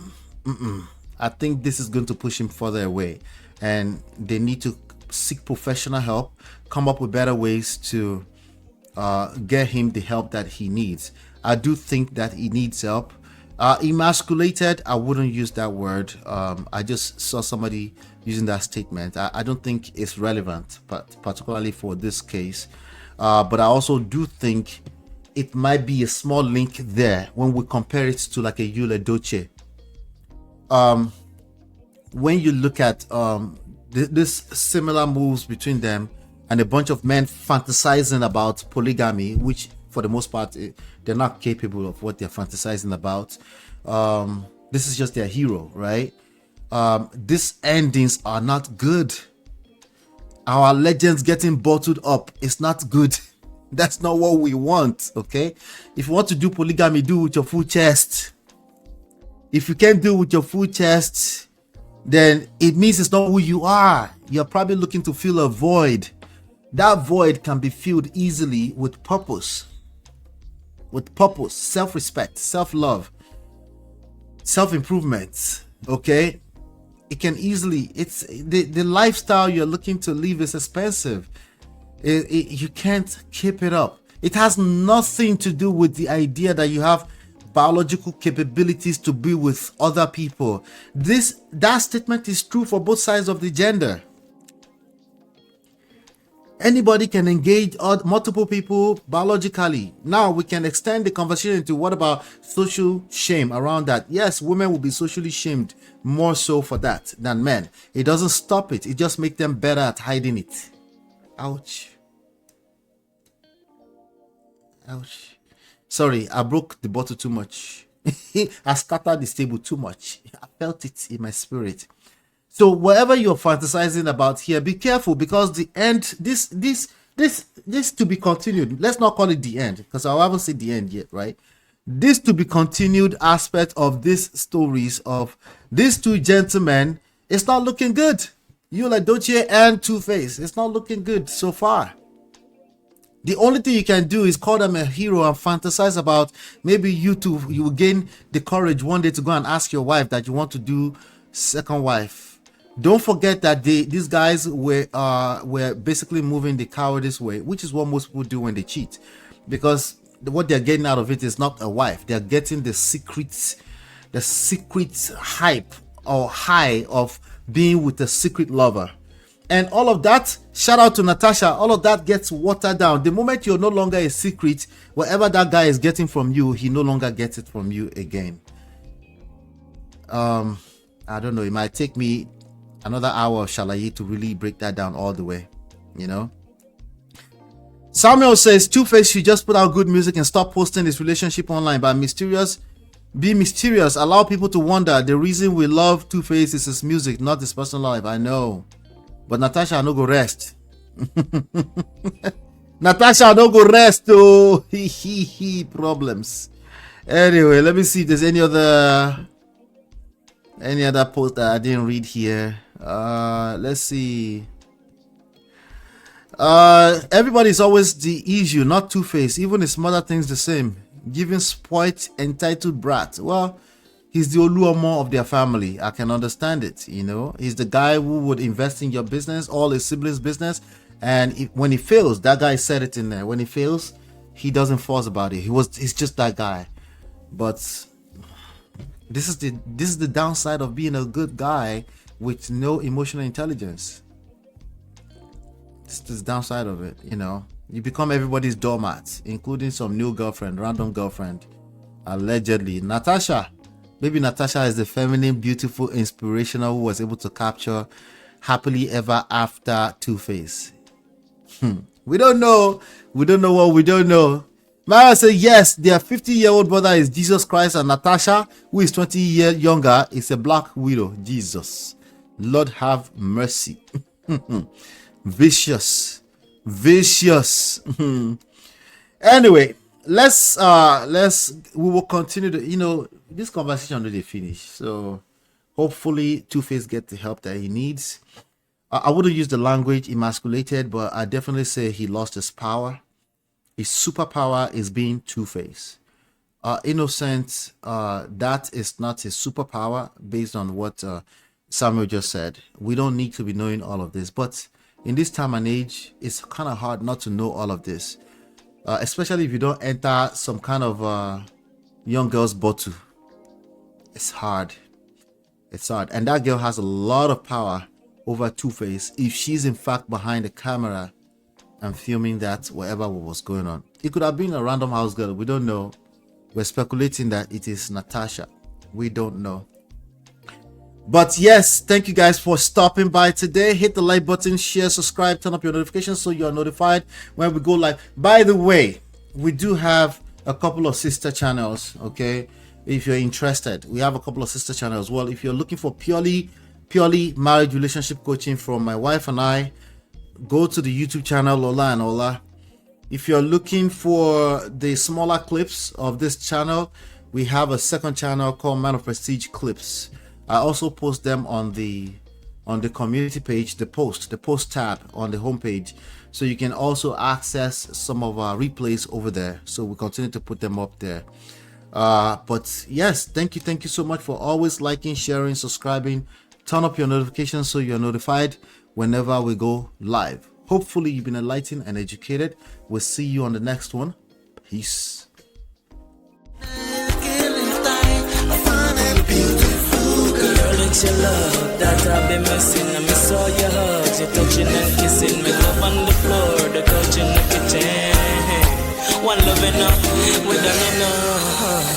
think this is going to push him further away, and they need to seek professional help, come up with better ways to get him the help that he needs. I do think that he needs help. Emasculated, I wouldn't use that word. I just saw somebody using that statement. I don't think it's relevant, but particularly for this case. But I also do think it might be a small link there when we compare it to like a Ola Tux. When you look at this similar moves between them and a bunch of men fantasizing about polygamy, which for the most part they're not capable of what they're fantasizing about. This is just their hero, right? These endings are not good. Our legends getting bottled up is not good. That's not what we want. Okay, if you want to do polygamy, do it with your full chest. If you can't do it with your full chest, then it means it's not who you are. You're probably looking to fill a void. That void can be filled easily with purpose, self-respect, self-love, self-improvement. Okay, it can easily, it's the lifestyle you're looking to live is expensive. You can't keep it up. It has nothing to do with the idea that you have biological capabilities to be with other people. That statement is true for both sides of the gender. Anybody can engage multiple people biologically. Now we can extend the conversation to what about social shame around that. Yes, women will be socially shamed more so for that than men. It doesn't stop it. It just makes them better at hiding it. Ouch. Ouch. Sorry, I broke the bottle too much. I scattered the table too much. I felt it in my spirit. So whatever you're fantasizing about here, be careful, because the end, this to be continued. Let's not call it the end, because I haven't seen the end yet, right? This to be continued aspect of these stories of these two gentlemen, it's not looking good. Ola Tux and Two-Face, it's not looking good so far. The only thing you can do is call them a hero and fantasize about maybe you will gain the courage one day to go and ask your wife that you want to do second wife. Don't forget that these guys were basically moving the cowardice way, which is what most people do when they cheat, because what they're getting out of it is not a wife. They're getting the secret hype or high of being with a secret lover. And all of that, shout out to Natasha, all of that gets watered down. The moment you're no longer a secret, whatever that guy is getting from you, he no longer gets it from you again. I don't know, it might take me another hour of Shalaye to really break that down all the way, you know. Samuel says Two-Face should just put out good music and stop posting his relationship online. But be mysterious, allow people to wonder. The reason we love Two-Face is his music, not his personal life. I know, but Natasha no go rest. Natasha no go rest. Oh, problems. Anyway, let me see if there's any other post that I didn't read here. Let's see. Everybody's always the issue, not Two-Face. Even his mother thinks the same. Giving spoilt, entitled brat. Well, he's the Oluomo of their family. I can understand it, you know. He's the guy who would invest in your business, all his siblings' business, and when he fails, that guy said it in there. When he fails, he doesn't force about it. He's just that guy. But this is the downside of being a good guy with no emotional intelligence. This is the downside of it, you know. You become everybody's doormat, including some new girlfriend, random girlfriend, allegedly. Natasha. Maybe Natasha is the feminine, beautiful, inspirational who was able to capture happily ever after Two-Face. We don't know. We don't know what we don't know. Mara said, yes, their 50-year-old brother is Jesus Christ, and Natasha, who is 20 years younger, is a black widow. Jesus. Lord have mercy. Vicious. Anyway, we will continue to, you know, this conversation really finish. So hopefully Two-Face get the help that he needs. I wouldn't use the language emasculated, but I definitely say he lost his power. His superpower is being Two-Face. Innocent, that is not his superpower based on what Samuel just said. We don't need to be knowing all of this, but in this time and age, it's kind of hard not to know all of this, especially if you don't enter some kind of young girl's bottle. It's hard. It's hard. And that girl has a lot of power over Two-Face if she's in fact behind the camera and filming that whatever was going on. It could have been a random house girl. We don't know. We're speculating that it is Natasha. We don't know. But yes, thank you guys for stopping by today. Hit the like button, share, subscribe, turn up your notifications so you're notified when we go live. By the way, we do have a couple of sister channels, okay? If you're interested, we have a couple of sister channels. Well, if you're looking for purely marriage relationship coaching from my wife and I, go to the YouTube channel Ola and Ola. If you're looking for the smaller clips of this channel, we have a second channel called Man of Prestige Clips. I also post them on the community page, the post tab on the homepage, so you can also access some of our replays over there. So we continue to put them up there. But yes, thank you so much for always liking, sharing, subscribing. Turn up your notifications so you're notified whenever we go live. Hopefully you've been enlightened and educated. We'll see you on the next one. Peace. It's your love that I've been missing. I miss all your hugs, your touching and kissing. Me love on the floor, the couch in the kitchen. One love enough, we done enough.